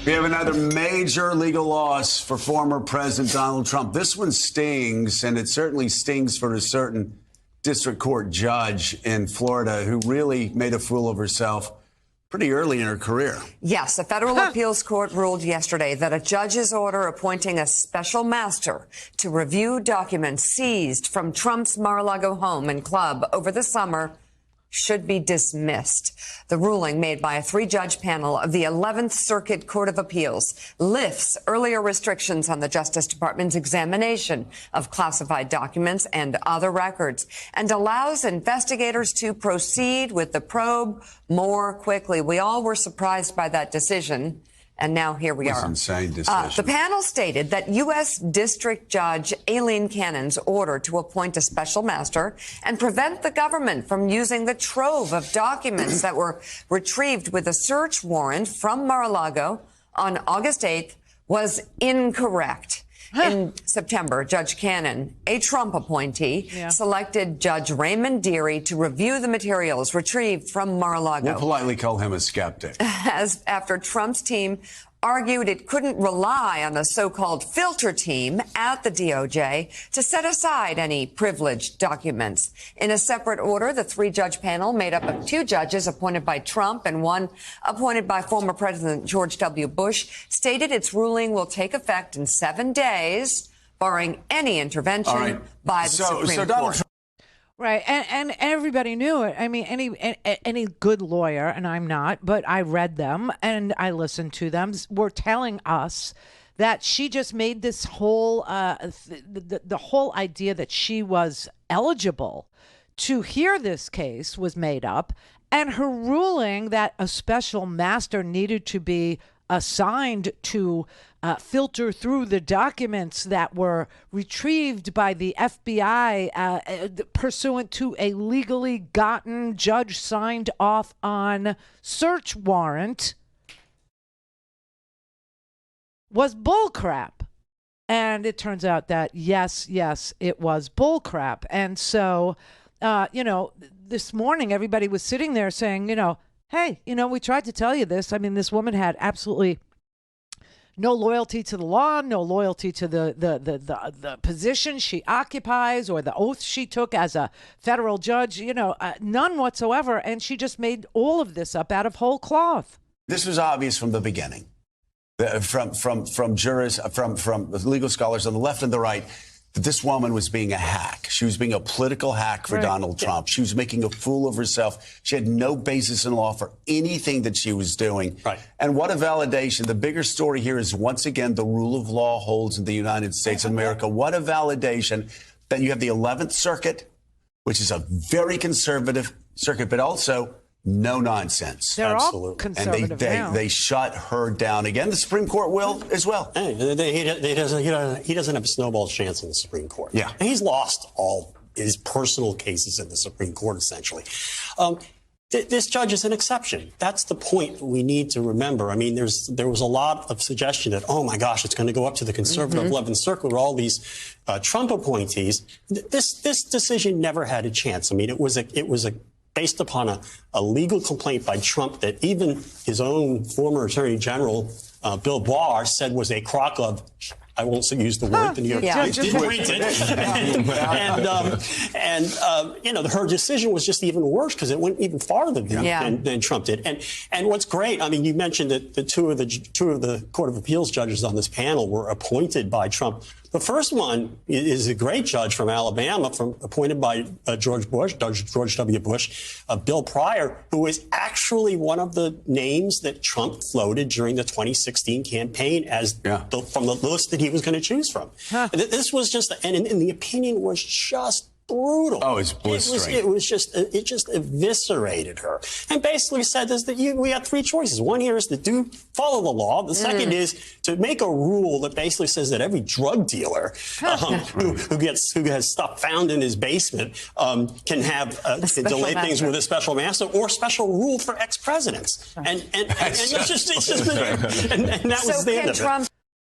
We have another major legal loss for former President Donald Trump. This one stings, and it certainly stings for a certain district court judge in Florida who really made a fool of herself pretty early in her career. Yes, a federal appeals court ruled yesterday that a judge's order appointing a special master to review documents seized from Trump's Mar-a-Lago home and club over the summer should be dismissed. The ruling made by a three-judge panel of the 11th Circuit Court of Appeals lifts earlier restrictions on the Justice Department's examination of classified documents and other records and allows investigators to proceed with the probe more quickly. We all were surprised by that decision, And now here we That's are. an insane decision. The panel stated that U.S. District Judge Aileen Cannon's order to appoint a special master and prevent the government from using the trove of documents that were retrieved with a search warrant from Mar-a-Lago on August 8th was incorrect. In September, Judge Cannon, a Trump appointee, selected Judge Raymond Dearie to review the materials retrieved from Mar-a-Lago. We'll politely call him a skeptic. After Trump's team argued it couldn't rely on a so-called filter team at the DOJ to set aside any privileged documents. In a separate order, the three-judge panel, made up of 2 judges appointed by Trump and 1 appointed by former President George W. Bush, stated its ruling will take effect in 7 days, barring any intervention by the Supreme Court. Right, and everybody knew it. I mean, any good lawyer, and I'm not, but I read them and I listened to them, were telling us that she just made this whole, the whole idea that she was eligible to hear this case was made up, and her ruling that a special master needed to be assigned to filter through the documents that were retrieved by the FBI pursuant to a legally gotten judge signed off on search warrant was bullcrap. And it turns out that yes, it was bullcrap. And so, this morning everybody was sitting there saying, hey, we tried to tell you this. I mean, this woman had absolutely no loyalty to the law, no loyalty to the position she occupies or the oath she took as a federal judge, none whatsoever. And she just made all of this up out of whole cloth. This was obvious from the beginning, from jurists, from legal scholars on the left and the right, that this woman was being a hack. She was being a political hack for Donald Trump. She was making a fool of herself. She had no basis in law for anything that she was doing. Right. And what a validation. The bigger story here is, once again, the rule of law holds in the United States of America. What a validation that you have the 11th Circuit, which is a very conservative circuit, but also no nonsense. They're all conservative and they shut her down again. The Supreme Court will as well. Hey, he doesn't have a snowball's chance in the Supreme Court. Yeah, and he's lost all his personal cases in the Supreme Court, essentially. This judge is an exception. That's the point we need to remember. I mean, there was a lot of suggestion that, oh my gosh, it's going to go up to the conservative 11th Circuit with all these Trump appointees. This decision never had a chance. I mean, it was based upon a legal complaint by Trump that even his own former Attorney General, Bill Barr, said was a crock of, I won't use the word, the New York Times didn't print it. Her decision was just even worse because it went even farther than Trump did. And what's great, I mean, you mentioned that the two of the Court of Appeals judges on this panel were appointed by Trump. The first one is a great judge from Alabama, appointed by George W. Bush, Bill Pryor, who is actually one of the names that Trump floated during the 2016 campaign as from the list that he was going to choose from. This was just, and the opinion was just brutal. Oh, it's blistering. It just eviscerated her, and basically said this, that we have 3 choices. One here is to follow the law. The second is to make a rule that basically says that every drug dealer who has stuff found in his basement can have can delay things with a special master, or special rule for ex-presidents. And that was the end of it.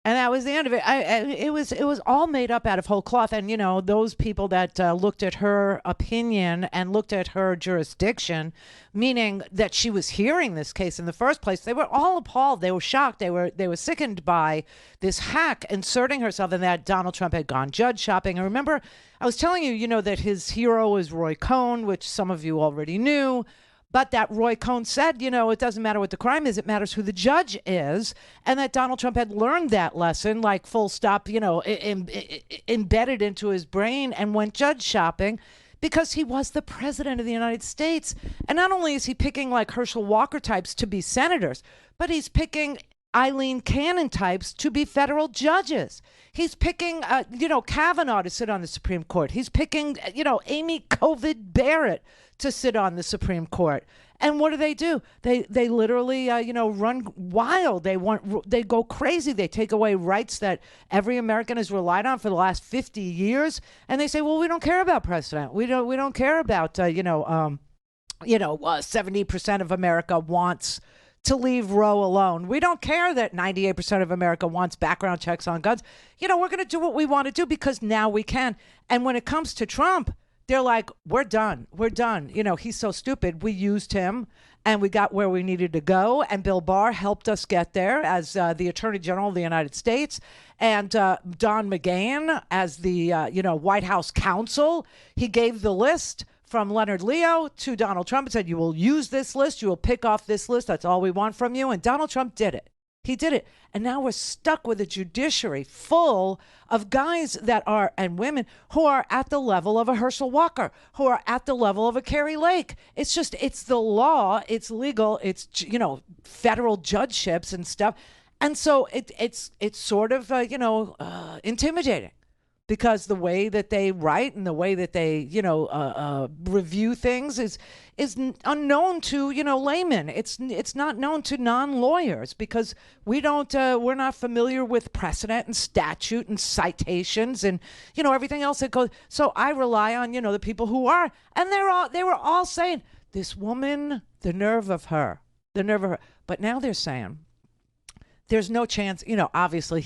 And that was the end of it. It was all made up out of whole cloth. And, those people that looked at her opinion and looked at her jurisdiction, meaning that she was hearing this case in the first place, they were all appalled. They were shocked. They were sickened by this hack inserting herself, and that Donald Trump had gone judge shopping. And remember, I was telling you, that his hero is Roy Cohn, which some of you already knew. But that Roy Cohn said, it doesn't matter what the crime is, it matters who the judge is. And that Donald Trump had learned that lesson, like full stop, embedded into his brain, and went judge shopping because he was the president of the United States. And not only is he picking like Herschel Walker types to be senators, but he's picking Eileen Cannon types to be federal judges. He's picking, Kavanaugh to sit on the Supreme Court. He's picking, Amy COVID Barrett to sit on the Supreme Court. And what do? They literally, run wild. They go crazy. They take away rights that every American has relied on for the last 50 years. And they say, well, we don't care about precedent. We don't care about, 70% of America wants to leave Roe alone. We don't care that 98% of America wants background checks on guns. We're going to do what we want to do because now we can. And when it comes to Trump, they're like, we're done. We're done. He's so stupid. We used him and we got where we needed to go. And Bill Barr helped us get there as the Attorney General of the United States. And Don McGahn as the, White House counsel. He gave the list from Leonard Leo to Donald Trump and said, you will use this list. You will pick off this list. That's all we want from you. And Donald Trump did it. He did it. And now we're stuck with a judiciary full of guys and women who are at the level of a Herschel Walker, who are at the level of a Carrie Lake. It's the law. It's legal. It's, federal judgeships and stuff. And so it's sort of, intimidating. Because the way that they write and the way that they, review things is unknown to, laymen. It's not known to non-lawyers because we're not familiar with precedent and statute and citations and, everything else that goes. So I rely on, the people who are, and they were all saying, this woman, the nerve of her. But now they're saying, there's no chance, obviously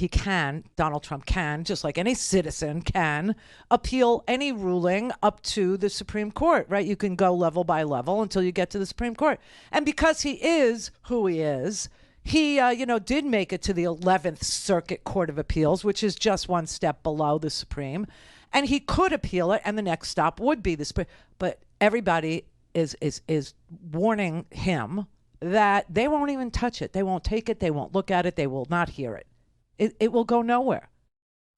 Donald Trump can, just like any citizen can, appeal any ruling up to the Supreme Court, right? You can go level by level until you get to the Supreme Court. And because he is who he is, he, did make it to the 11th Circuit Court of Appeals, which is just one step below the Supreme. And he could appeal it, and the next stop would be the Supreme. But everybody is warning him that they won't even touch it. They won't take it. They won't look at it. They will not hear it. It will go nowhere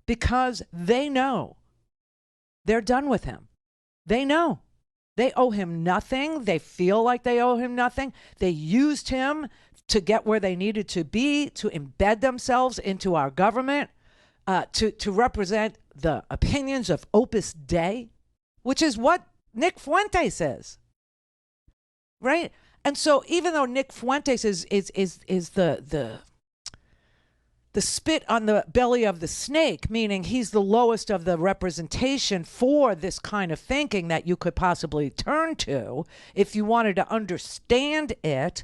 because they know they're done with him. They know they owe him nothing. They feel like they owe him nothing. They used him to get where they needed to be, to embed themselves into our government, to represent the opinions of Opus Dei, which is what Nick Fuentes is, right? And so even though Nick Fuentes is the spit on the belly of the snake, meaning he's the lowest of the representation for this kind of thinking that you could possibly turn to if you wanted to understand it,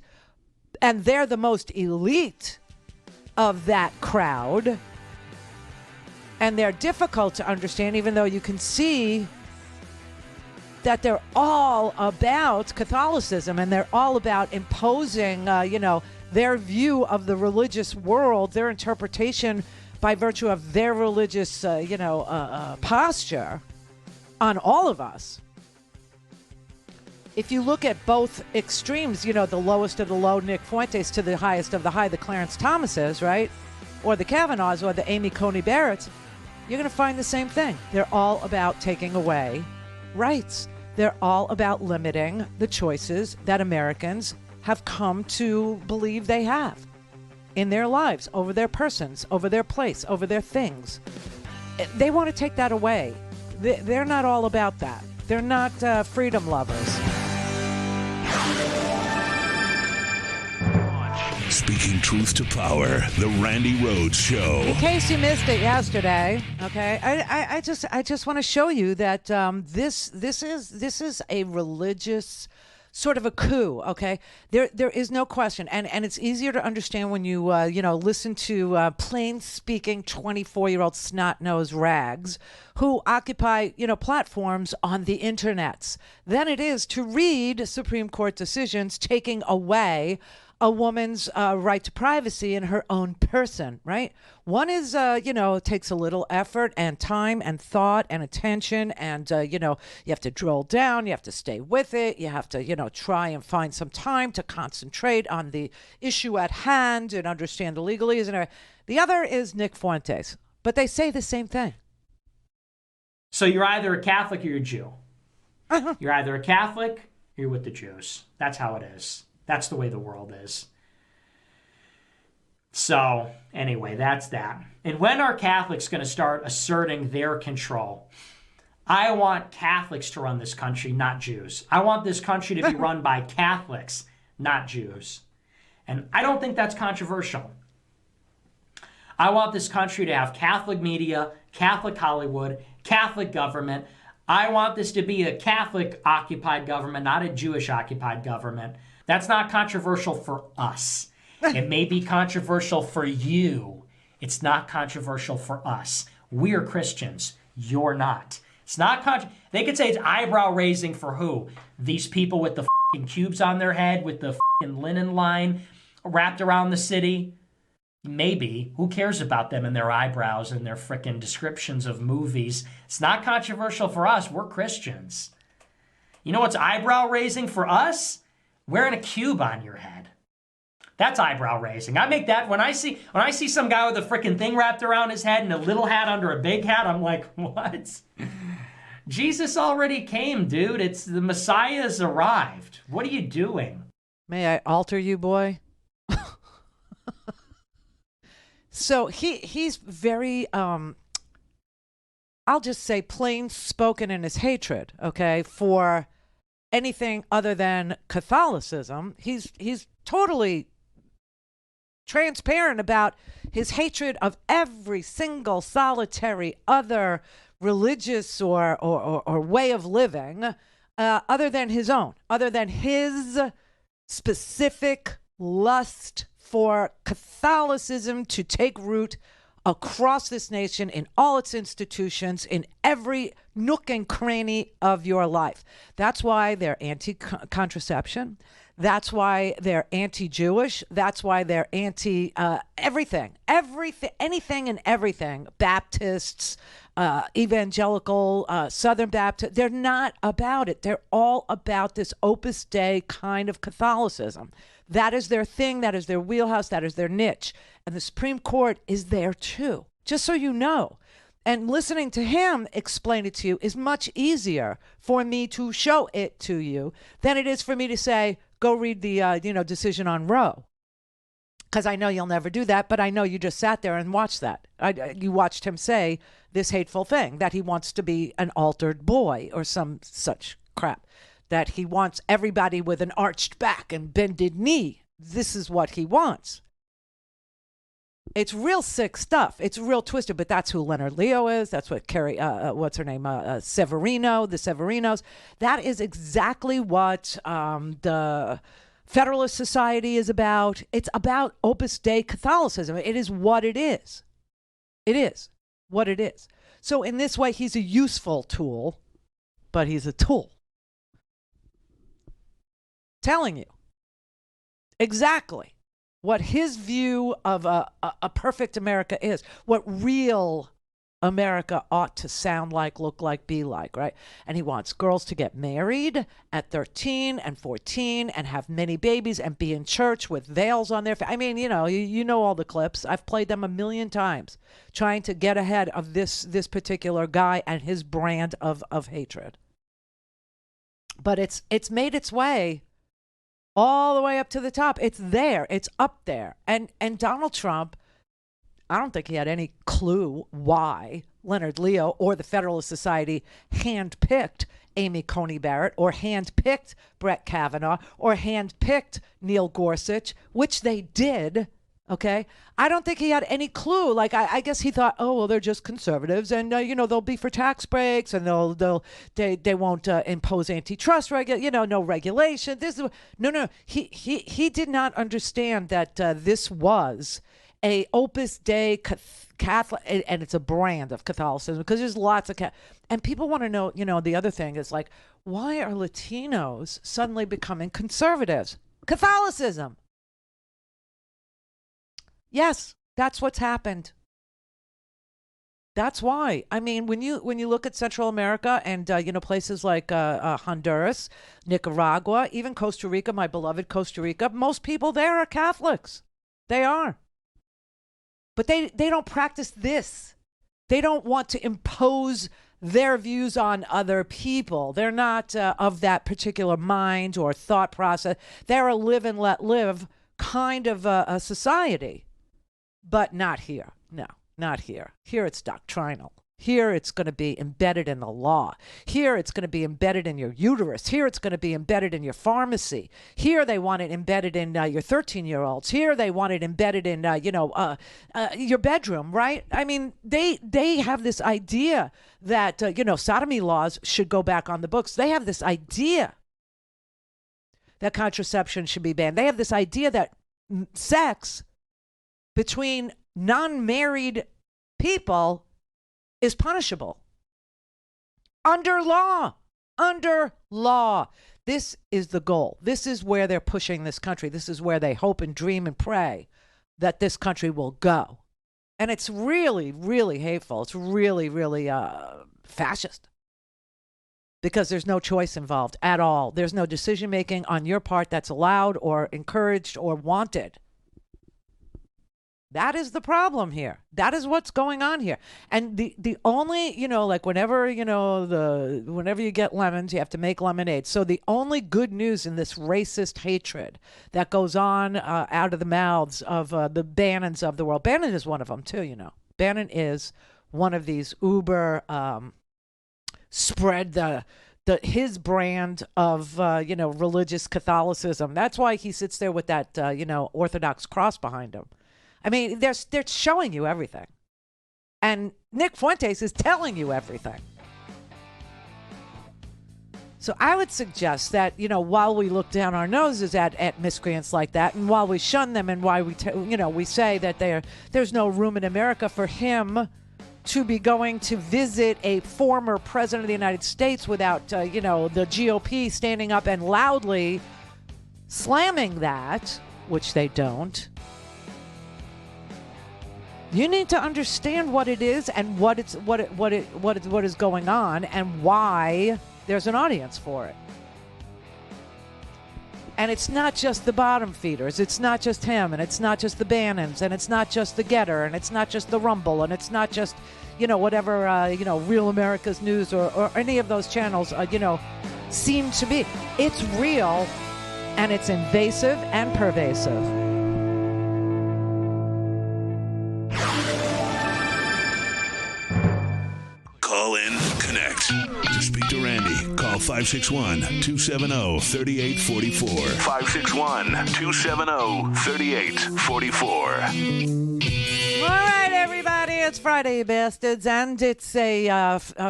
and they're the most elite of that crowd, and they're difficult to understand, even though you can see that they're all about Catholicism and they're all about imposing, their view of the religious world, their interpretation by virtue of their religious, posture on all of us. If you look at both extremes, the lowest of the low, Nick Fuentes, to the highest of the high, the Clarence Thomases, right? Or the Kavanaughs or the Amy Coney Barretts, you're going to find the same thing. They're all about taking away rights. They're all about limiting the choices that Americans have come to believe they have in their lives, over their persons, over their place, over their things. They want to take that away. They're not all about that. They're not freedom lovers. Speaking truth to power, the Randi Rhodes Show. In case you missed it yesterday, okay, I just want to show you that this is a religious sort of a coup, okay? There is no question, and it's easier to understand when you listen to plain-speaking 24-year-old snot-nosed rags who occupy platforms on the internets than it is to read Supreme Court decisions taking away a woman's right to privacy in her own person, right? One is, takes a little effort and time and thought and attention, and, you have to drill down, you have to stay with it, you have to, try and find some time to concentrate on the issue at hand and understand the legalese. The other is Nick Fuentes, but they say the same thing. So you're either a Catholic or you're a Jew. You're either a Catholic or you're with the Jews. That's how it is. That's the way the world is. So anyway, that's that. And when are Catholics going to start asserting their control? I want Catholics to run this country, not Jews. I want this country to be run by Catholics, not Jews. And I don't think that's controversial. I want this country to have Catholic media, Catholic Hollywood, Catholic government. I want this to be a Catholic-occupied government, not a Jewish-occupied government. That's not controversial for us. It may be controversial for you. It's not controversial for us. We're Christians. You're not. It's not they could say it's eyebrow-raising for who? These people with the f***ing cubes on their head, with the f***ing linen line wrapped around the city? Maybe. Who cares about them and their eyebrows and their frickin' descriptions of movies? It's not controversial for us. We're Christians. You know what's eyebrow-raising for us? Wearing a cube on your head. That's eyebrow-raising. I make that when I see some guy with a frickin' thing wrapped around his head and a little hat under a big hat, I'm like, what? Jesus already came, dude. It's the Messiah's arrived. What are you doing? May I alter you, boy? So he's very, I'll just say plain spoken in his hatred, okay, for anything other than Catholicism. He's totally transparent about his hatred of every single solitary other religious or way of living other than his own, other than his specific lust for Catholicism to take root across this nation in all its institutions, in every nook and cranny of your life. That's why they're anti-contraception. That's why they're anti-Jewish. That's why they're anti-everything. Anything and everything. Baptists, evangelical, Southern Baptist. They're not about it. They're all about this Opus Dei kind of Catholicism. That is their thing. That is their wheelhouse. That is their niche. And the Supreme Court is there too, just so you know. And listening to him explain it to you is much easier for me to show it to you than it is for me to say, go read the decision on Roe. Because I know you'll never do that, but I know you just sat there and watched that. You watched him say this hateful thing, that he wants to be an altered boy or some such crap, that he wants everybody with an arched back and bended knee. This is what he wants. It's real sick stuff. It's real twisted, but that's who Leonard Leo is. That's what Carrie, what's her name? Severino, the Severinos. That is exactly what the Federalist Society is about. It's about Opus Dei Catholicism. It is what it is. It is what it is. So in this way, he's a useful tool, but he's a tool. Telling you exactly what his view of a perfect America is, what real America ought to sound like, look like, be like, right? And he wants girls to get married at 13 and 14 and have many babies and be in church with veils on their face. I mean, you know all the clips. I've played them a million times trying to get ahead of this particular guy and his brand of hatred. But it's made its way all the way up to the top. It's there. It's up there. And Donald Trump, I don't think he had any clue why Leonard Leo or the Federalist Society handpicked Amy Coney Barrett or handpicked Brett Kavanaugh or handpicked Neil Gorsuch, which they did. Okay. I don't think he had any clue. Like, I guess he thought, oh, well, they're just conservatives and, they'll be for tax breaks and they won't impose antitrust, no regulation. No. He did not understand that this was a Opus Dei Catholic, and it's a brand of Catholicism because there's lots of, and people want to know, the other thing is like, why are Latinos suddenly becoming conservatives? Catholicism. Yes, that's what's happened. That's why. I mean, when you look at Central America and places like Honduras, Nicaragua, even Costa Rica, my beloved Costa Rica, most people there are Catholics. They are. But they don't practice this. They don't want to impose their views on other people. They're not of that particular mind or thought process. They're a live and let live kind of a society. But not here. No, not here. Here it's doctrinal. Here it's going to be embedded in the law. Here it's going to be embedded in your uterus. Here it's going to be embedded in your pharmacy. Here they want it embedded in your 13-year-olds. Here they want it embedded in, your bedroom, right? I mean, they have this idea that, sodomy laws should go back on the books. They have this idea that contraception should be banned. They have this idea that sex between non-married people is punishable under law. This is the goal. This is where they're pushing this country. This is where they hope and dream and pray that this country will go. And it's really, really hateful. It's really, really fascist, because there's no choice involved at all. There's no decision making on your part that's allowed or encouraged or wanted. That is the problem here. That is what's going on here. And the only, whenever you get lemons, you have to make lemonade. So the only good news in this racist hatred that goes on out of the mouths of the Bannons of the world. Bannon is one of them too, Bannon is one of these uber spread his brand of, religious Catholicism. That's why he sits there with that, Orthodox cross behind him. I mean, they're showing you everything. And Nick Fuentes is telling you everything. So I would suggest that, while we look down our noses at miscreants like that, and while we shun them, and why we say that there's no room in America for him to be going to visit a former president of the United States without, the GOP standing up and loudly slamming that, which they don't. You need to understand what it is and what is going on and why there's an audience for it. And it's not just the bottom feeders. It's not just him, and it's not just the Bannons, and it's not just the Getter, and it's not just the Rumble, and it's not just, whatever, Real America's News or any of those channels, seem to be. It's real, and it's invasive and pervasive. Call in, connect. To speak to Randi, call 561-270-3844. 561-270-3844. All right, everybody, it's Friday, Bastids, and it's a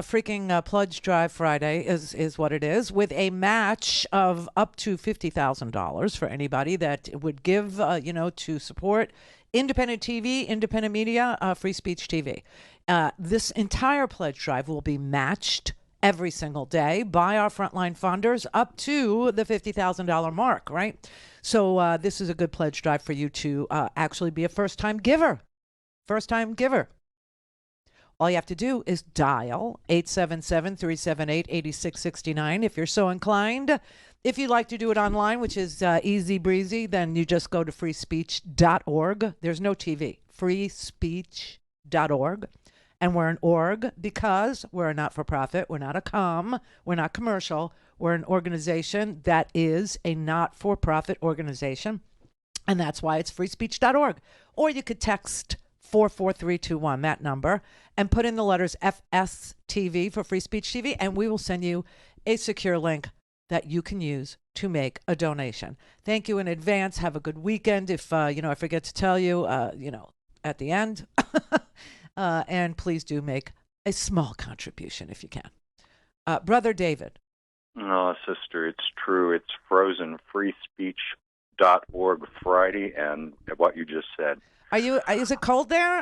freaking pledge drive Friday is what it is, with a match of up to $50,000 for anybody that would give, to support independent TV, independent media, free speech TV. This entire pledge drive will be matched every single day by our frontline funders up to the $50,000 mark, right? So this is a good pledge drive for you to actually be a first-time giver. First-time giver. All you have to do is dial 877-378-8669 if you're so inclined. If you'd like to do it online, which is easy breezy, then you just go to freespeech.org. There's no TV. freespeech.org. And we're an org because we're a not-for-profit. We're not a we're not commercial. We're an organization that is a not-for-profit organization. And that's why it's freespeech.org. Or you could text 44321, that number, and put in the letters FSTV for Free Speech TV, and we will send you a secure link that you can use to make a donation. Thank you in advance. Have a good weekend. If, I forget to tell you, at the end. And please do make a small contribution if you can. Brother David. No, sister, it's true. It's frozen. freespeech.org Friday, and what you just said. Is it cold there?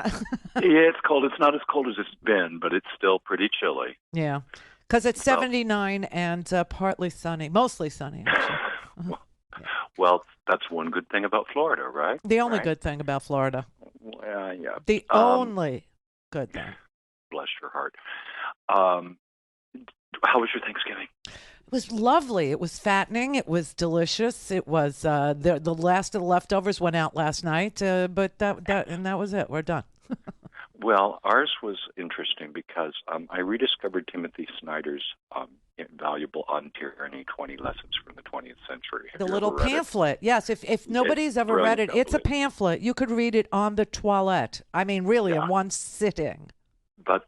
Yeah, it's cold. It's not as cold as it's been, but it's still pretty chilly. Yeah, because it's 79 and partly sunny, mostly sunny, actually. Well, that's one good thing about Florida, right? The only good thing about Florida. Yeah. The only good thing. Bless your heart. How was your Thanksgiving? It was lovely. It was fattening. It was delicious. It was the last of the leftovers went out last night, but that was it. We're done. Well, ours was interesting because I rediscovered Timothy Snyder's valuable on tyranny, 20 lessons from the 20th century. Have The you little ever read it? pamphlet. Yes, if nobody's ever read it, it's a pamphlet. You could read it on the toilet. I mean, really, in one sitting. But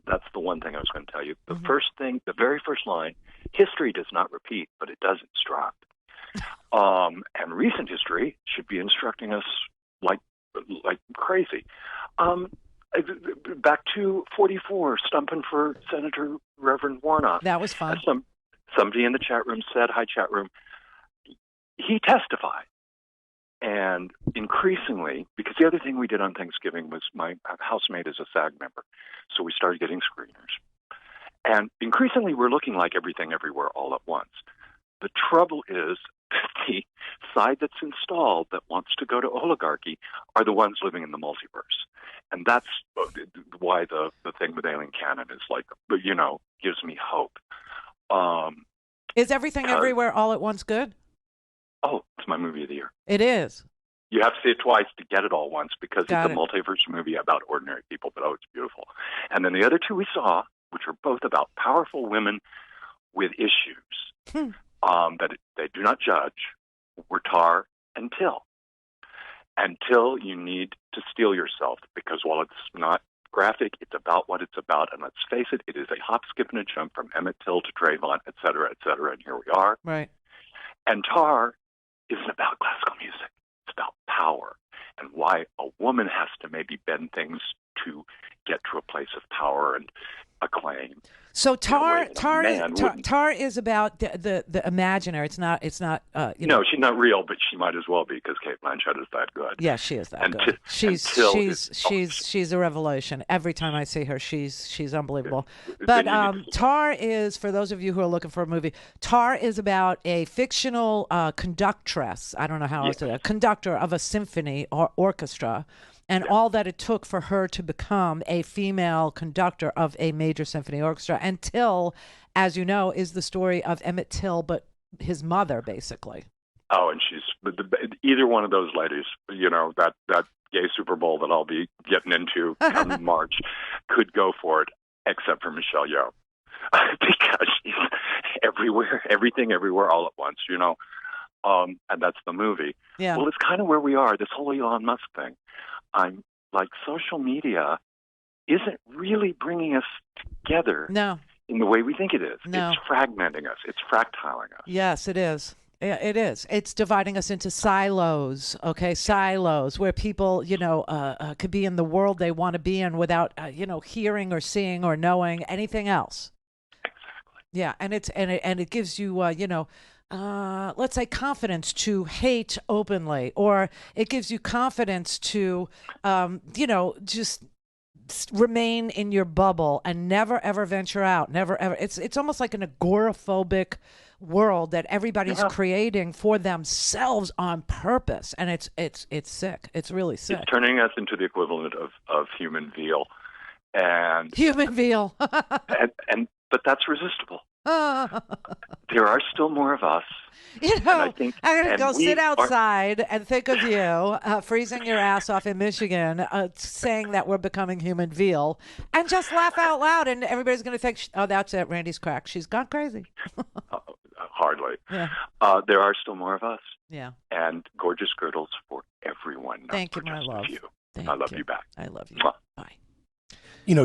that's the one thing I was going to tell you. The the very first line, history does not repeat, but it does instruct. And recent history should be instructing us like crazy. Back to 44, stumping for Senator Reverend Warnock. That was fun. Somebody in the chat room said, hi, chat room, he testified. And increasingly, because the other thing we did on Thanksgiving was my housemate is a SAG member, so we started getting screeners. And increasingly, we're looking like Everything Everywhere All at Once. The trouble is the side that's installed that wants to go to oligarchy are the ones living in the multiverse. And that's why the thing with Alien Canon is gives me hope. Is Everything Everywhere All at Once good? Oh, it's my movie of the year. It is. You have to see it twice to get it all once because Got it's a multiverse movie about ordinary people, but it's beautiful. And then the other two we saw, which are both about powerful women with issues that they do not judge, were Tar and Till. And Till, you need to steel yourself because while it's not graphic, it's about what it's about. And let's face it, it is a hop, skip, and a jump from Emmett Till to Trayvon, et cetera, and here we are. Right. And Tar isn't about classical music. It's about power and why a woman has to maybe bend things to get to a place of power and acclaim. So Tar is about the imaginary. It's not. No, she's not real, but she might as well be because Kate Blanchett is that good. Yeah, she is that good. She's a revelation. Every time I see her, she's unbelievable. But Tar is, for those of you who are looking for a movie, Tar is about a fictional conductress. I don't know how else to a conductor of a symphony or orchestra. And all that it took for her to become a female conductor of a major symphony orchestra. And Till, as you know, is the story of Emmett Till, but his mother, basically. Oh, and she's either one of those ladies, that gay Super Bowl that I'll be getting into come March, could go for it, except for Michelle Yeoh. Because she's everywhere, everything, everywhere, all at once, and that's the movie. Yeah. Well, it's kind of where we are, this whole Elon Musk thing. I'm like, social media isn't really bringing us together in the way we think it is. No. It's fragmenting us. It's fractaling us. Yes, it is. Yeah, it is. It's dividing us into silos, silos where people, could be in the world they want to be in without, hearing or seeing or knowing anything else. Exactly. Yeah, and it gives you, let's say, confidence to hate openly, or it gives you confidence to, just remain in your bubble and never ever venture out. Never ever. It's almost like an agoraphobic world that everybody's creating for themselves on purpose, and it's sick. It's really sick. It's turning us into the equivalent of human veal, and human veal. but that's resistible. There are still more of us. I'm going to go sit outside and think of you freezing your ass off in Michigan, saying that we're becoming human veal, and just laugh out loud, and everybody's going to think, oh, that's it, Randi's cracked. She's gone crazy. Hardly. Yeah. There are still more of us. Yeah. And gorgeous girdles for everyone. Thank you, my love. I love you back. I love you. Bye.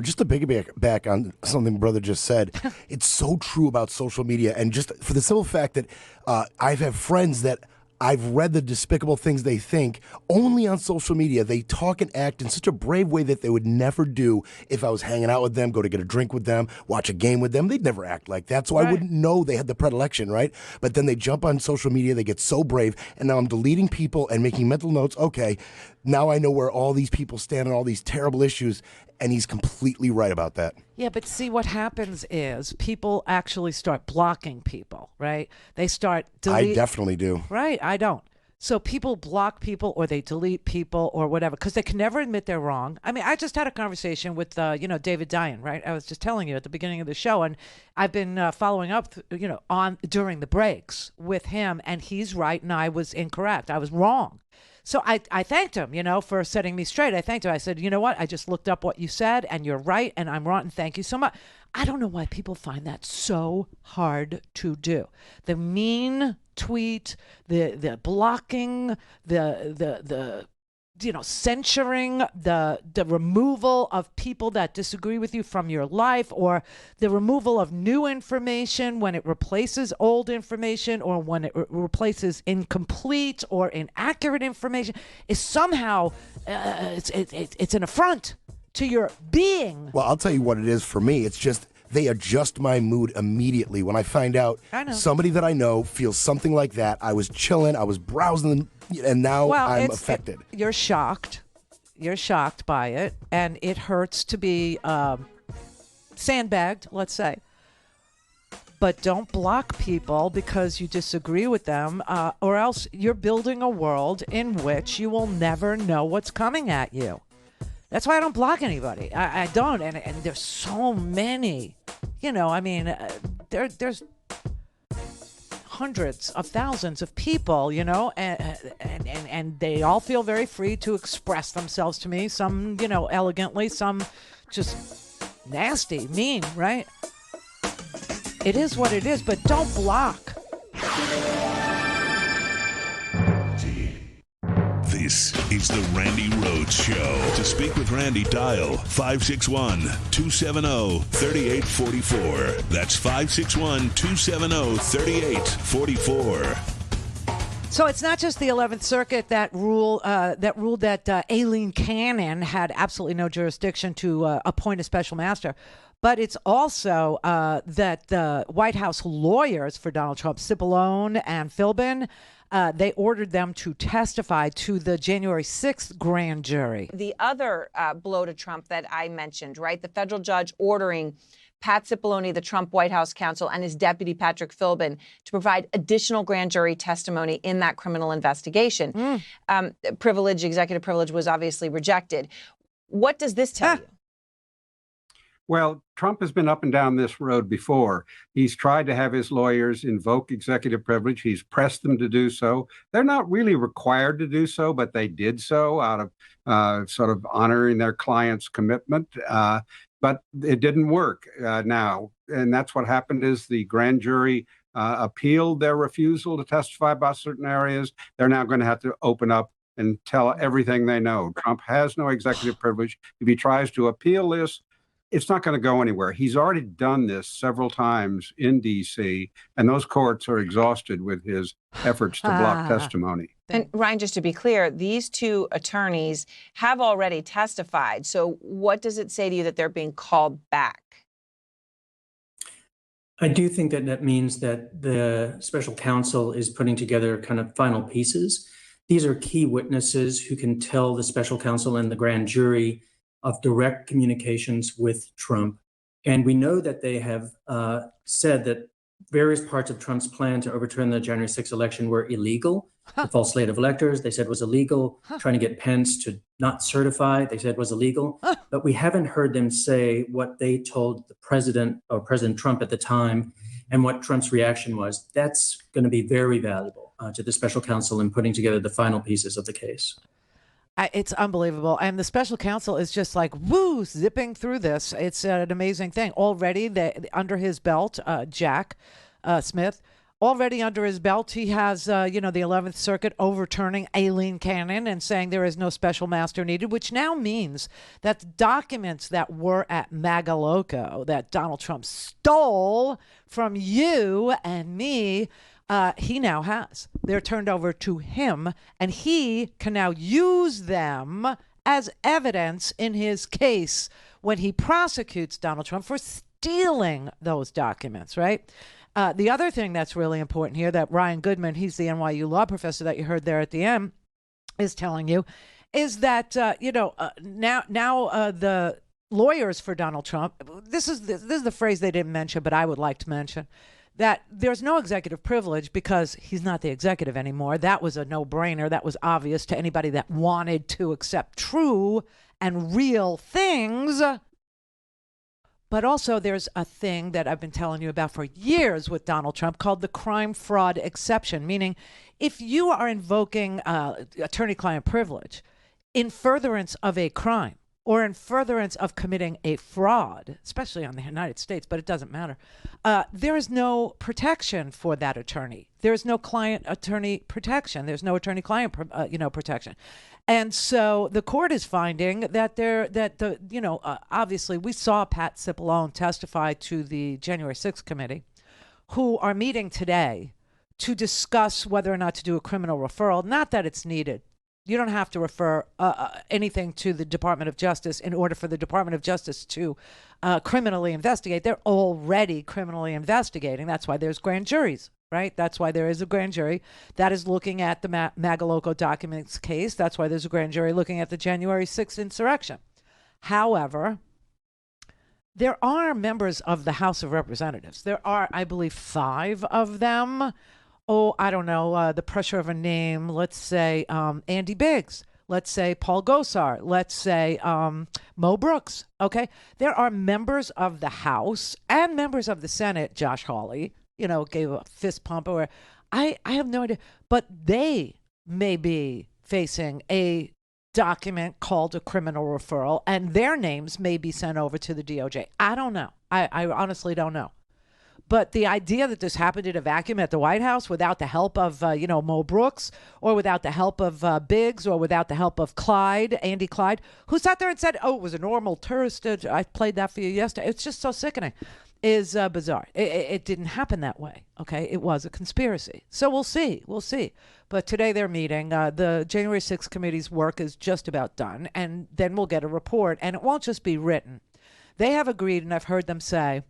Just to piggyback on something brother just said, it's so true about social media. And just for the simple fact that I've had friends that I've read the despicable things they think only on social media. They talk and act in such a brave way that they would never do if I was hanging out with them, go to get a drink with them, watch a game with them. They'd never act like that. So I wouldn't know they had the predilection, right? But then they jump on social media, they get so brave, and now I'm deleting people and making mental notes. Okay, now I know where all these people stand on all these terrible issues, and he's completely right about that. Yeah, but see, what happens is people actually start blocking people, right? They start deleting. I definitely do. Right, I don't. So people block people or they delete people or whatever because they can never admit they're wrong. I mean, I just had a conversation with, David Dyan, right? I was just telling you at the beginning of the show, and I've been following up, during the breaks with him, and he's right and I was incorrect. I was wrong. So I thanked him, for setting me straight. I thanked him. I said, you know what? I just looked up what you said, and you're right, and I'm wrong, and thank you so much. I don't know why people find that so hard to do. The mean tweet, the blocking, the censoring, the removal of people that disagree with you from your life, or the removal of new information when it replaces old information, or when it replaces incomplete or inaccurate information, is somehow it's an affront to your being. Well, I'll tell you what it is for me. It's just they adjust my mood immediately when I find out somebody that I know feels something like that. I was chilling, I was browsing, and now I'm affected. You're shocked. You're shocked by it, and it hurts to be sandbagged, let's say. But don't block people because you disagree with them, or else you're building a world in which you will never know what's coming at you. That's why I don't block anybody. I don't, and there's so many. There's hundreds of thousands of people, and they all feel very free to express themselves to me. Some, elegantly, some just nasty, mean, right? It is what it is, but don't block. This is the Randi Rhodes Show. To speak with Randi, dial 561-270-3844. That's 561-270-3844. So it's not just the 11th Circuit that ruled that Aileen Cannon had absolutely no jurisdiction to appoint a special master, but it's also that the White House lawyers for Donald Trump, Cipollone and Philbin, they ordered them to testify to the January 6th grand jury. The other blow to Trump that I mentioned, right? The federal judge ordering Pat Cipollone, the Trump White House counsel, and his deputy, Patrick Philbin, to provide additional grand jury testimony in that criminal investigation. Executive privilege was obviously rejected. What does this tell you? Well, Trump has been up and down this road before. He's tried to have his lawyers invoke executive privilege. He's pressed them to do so. They're not really required to do so, but they did so out of sort of honoring their client's commitment. But it didn't work now. And that's what happened is the grand jury appealed their refusal to testify about certain areas. They're now going to have to open up and tell everything they know. Trump has no executive privilege. If he tries to appeal this, it's not going to go anywhere. He's already done this several times in D.C., and those courts are exhausted with his efforts to block testimony. And Ryan, just to be clear, these two attorneys have already testified. So what does it say to you that they're being called back? I do think that that means that the special counsel is putting together kind of final pieces. These are key witnesses who can tell the special counsel and the grand jury of direct communications with Trump. And we know that they have said that various parts of Trump's plan to overturn the January 6th election were illegal. The false slate of electors, they said was illegal. Trying to get Pence to not certify, they said was illegal. But we haven't heard them say what they told the president or President Trump at the time and what Trump's reaction was. That's going to be very valuable to the special counsel in putting together the final pieces of the case. It's unbelievable. And the special counsel is just like, woo, zipping through this. It's an amazing thing. Already under his belt, Jack Smith, already under his belt, he has, the 11th Circuit overturning Aileen Cannon and saying there is no special master needed, which now means that the documents that were at Magaloco that Donald Trump stole from you and me, he now has. They're turned over to him, and he can now use them as evidence in his case when he prosecutes Donald Trump for stealing those documents, right? The other thing that's really important here that Ryan Goodman, he's the NYU law professor that you heard there at the end, is telling you, is that, now the lawyers for Donald Trump, this is the phrase they didn't mention, but I would like to mention, that there's no executive privilege because he's not the executive anymore. That was a no-brainer. That was obvious to anybody that wanted to accept true and real things. But also there's a thing that I've been telling you about for years with Donald Trump called the crime fraud exception, meaning if you are invoking attorney-client privilege in furtherance of a crime or in furtherance of committing a fraud, especially on the United States, but it doesn't matter, there is no protection for that attorney. There is no client-attorney protection. There's no attorney-client protection. And so the court is finding that obviously we saw Pat Cipollone testify to the January 6th committee, who are meeting today to discuss whether or not to do a criminal referral. Not that it's needed. You don't have to refer anything to the Department of Justice in order for the Department of Justice to criminally investigate. They're already criminally investigating. That's why there's grand juries. Right? That's why there is a grand jury that is looking at the Magaloco documents case. That's why there's a grand jury looking at the January 6th insurrection. However, there are members of the House of Representatives. There are, I believe, 5 of them. Oh, I don't know, the pressure of a name. Let's say Andy Biggs. Let's say Paul Gosar. Let's say Mo Brooks. Okay? There are members of the House and members of the Senate, Josh Hawley, gave a fist pump, or I have no idea, but they may be facing a document called a criminal referral, and their names may be sent over to the DOJ. I don't know. I honestly don't know. But the idea that this happened in a vacuum at the White House without the help of, Mo Brooks, or without the help of Biggs, or without the help of Andy Clyde, who sat there and said, oh, it was a normal tourist. I played that for you yesterday. It's just so sickening. Is bizarre. It didn't happen that way. Okay, it was a conspiracy. So we'll see. But today they're meeting. The January 6th committee's work is just about done, and then we'll get a report. And it won't just be written. They have agreed, and I've heard them say,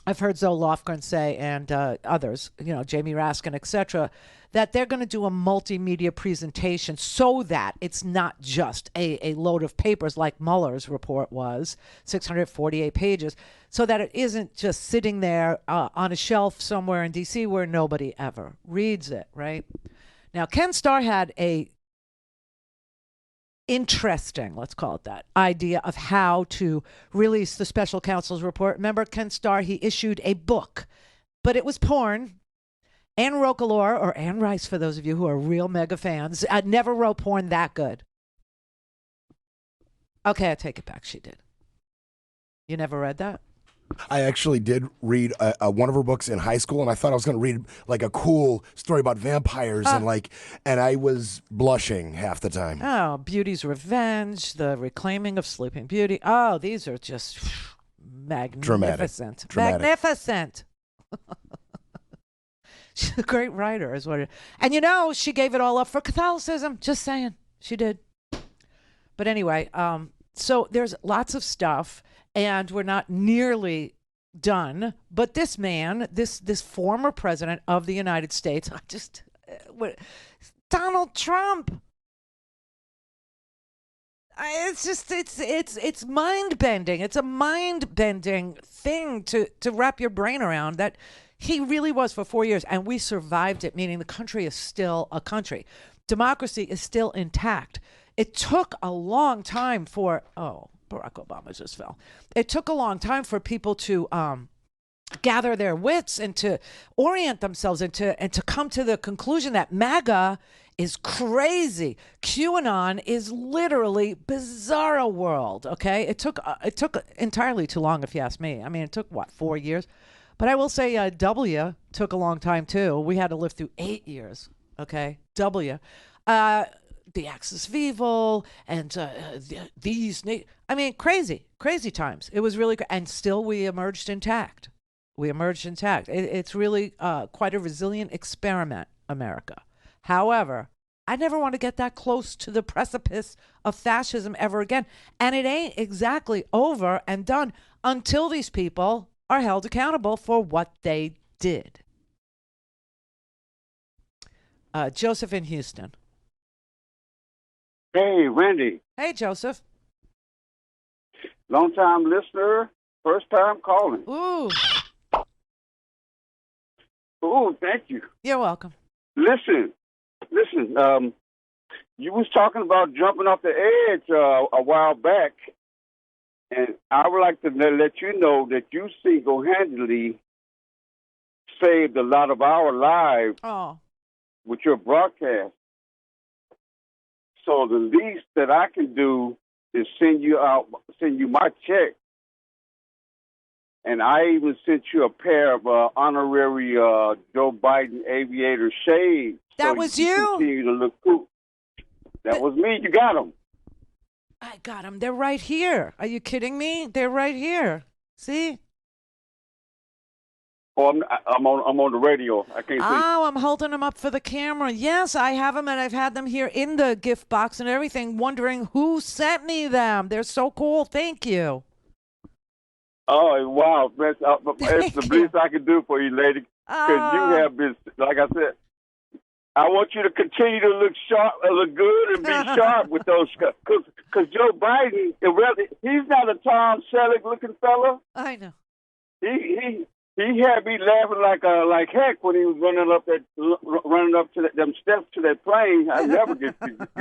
I've heard Zoe Lofgren say, and others, Jamie Raskin, etc., that they're going to do a multimedia presentation so that it's not just a load of papers like Mueller's report was, 648 pages, so that it isn't just sitting there on a shelf somewhere in D.C. where nobody ever reads it, right? Now, Ken Starr had a interesting, let's call it that, idea of how to release the special counsel's report. Remember Ken Starr, he issued a book, but it was porn. Anne Roquelaure, or Anne Rice for those of you who are real mega fans, never wrote porn that good. Okay, I take it back. She did. You never read that? I actually did read one of her books in high school, and I thought I was going to read like a cool story about vampires, and I was blushing half the time. Oh, Beauty's Revenge, The Reclaiming of Sleeping Beauty. Oh, these are just magnificent. Dramatic. Magnificent. She's a great writer, is what it is. And she gave it all up for Catholicism. Just saying. She did. But anyway, so there's lots of stuff, and we're not nearly done. But this man, this former president of the United States, Donald Trump. It's mind-bending. It's a mind-bending thing to wrap your brain around that he really was for 4 years, and we survived it, meaning the country is still a country. Democracy is still intact. It took a long time for, Barack Obama just fell. It took a long time for people to gather their wits and to orient themselves and to come to the conclusion that MAGA is crazy. QAnon is literally bizarro world, okay? It took entirely too long, if you ask me. I mean, it took, 4 years? But I will say W took a long time, too. We had to live through 8 years, okay? W. The axis of evil and crazy times. It was really, and still we emerged intact. It's really quite a resilient experiment, America. However, I never want to get that close to the precipice of fascism ever again. And it ain't exactly over and done until these people are held accountable for what they did. Joseph in Houston. Hey, Randy. Hey, Joseph. Long time listener, first time calling. Ooh, thank you. You're welcome. Listen. You was talking about jumping off the edge a while back, And I would like to let you know that you single-handedly saved a lot of our lives with your broadcast. So the least that I can do is send you my check. And I even sent you a pair of honorary Joe Biden aviator shades. That was you? Continue to look cool. That was me. You got them. I got them. They're right here. Are you kidding me? They're right here. See? Oh, I'm on the radio. I can't see. Oh, I'm holding them up for the camera. Yes, I have them, and I've had them here in the gift box and everything, wondering who sent me them. They're so cool. Thank you. Oh, wow. It's the least I can do for you, lady. Because you have been, like I said, I want you to continue to look sharp, look good, and be sharp with those. Because Joe Biden, he's not a Tom Selleck-looking fella. I know. He had me laughing like heck when he was running up to them steps to that plane. I never get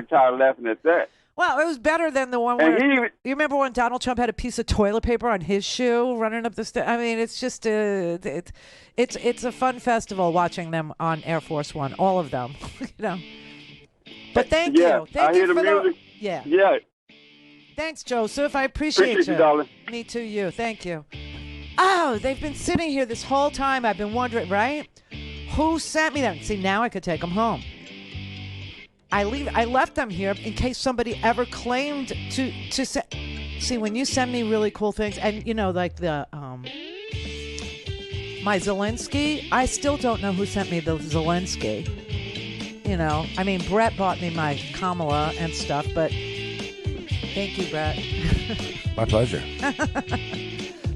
tired of laughing at that. Well, it was better than the one where you remember when Donald Trump had a piece of toilet paper on his shoe running up the steps. I mean, it's just it's a fun festival watching them on Air Force One, all of them, you know. But thank you, thank you for the music. Yeah. Thanks, Joseph. I appreciate you, darling. Me too. You. Thank you. Oh, they've been sitting here this whole time. I've been wondering, right? Who sent me them? See, now I could take them home. I left them here in case somebody ever claimed to see, when you send me really cool things, and you know, like the my Zelensky, I still don't know who sent me the Zelensky. You know, I mean, Brett bought me my Kamala and stuff, but thank you, Brett. My pleasure.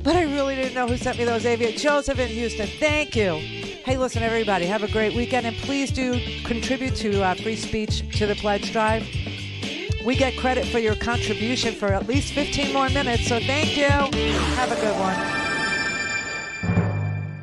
But I really didn't know who sent me those aviators. Joseph in Houston, thank you. Hey, listen, everybody, have a great weekend, and please do contribute to free speech to the pledge drive. We get credit for your contribution for at least 15 more minutes, so thank you. Have a good one.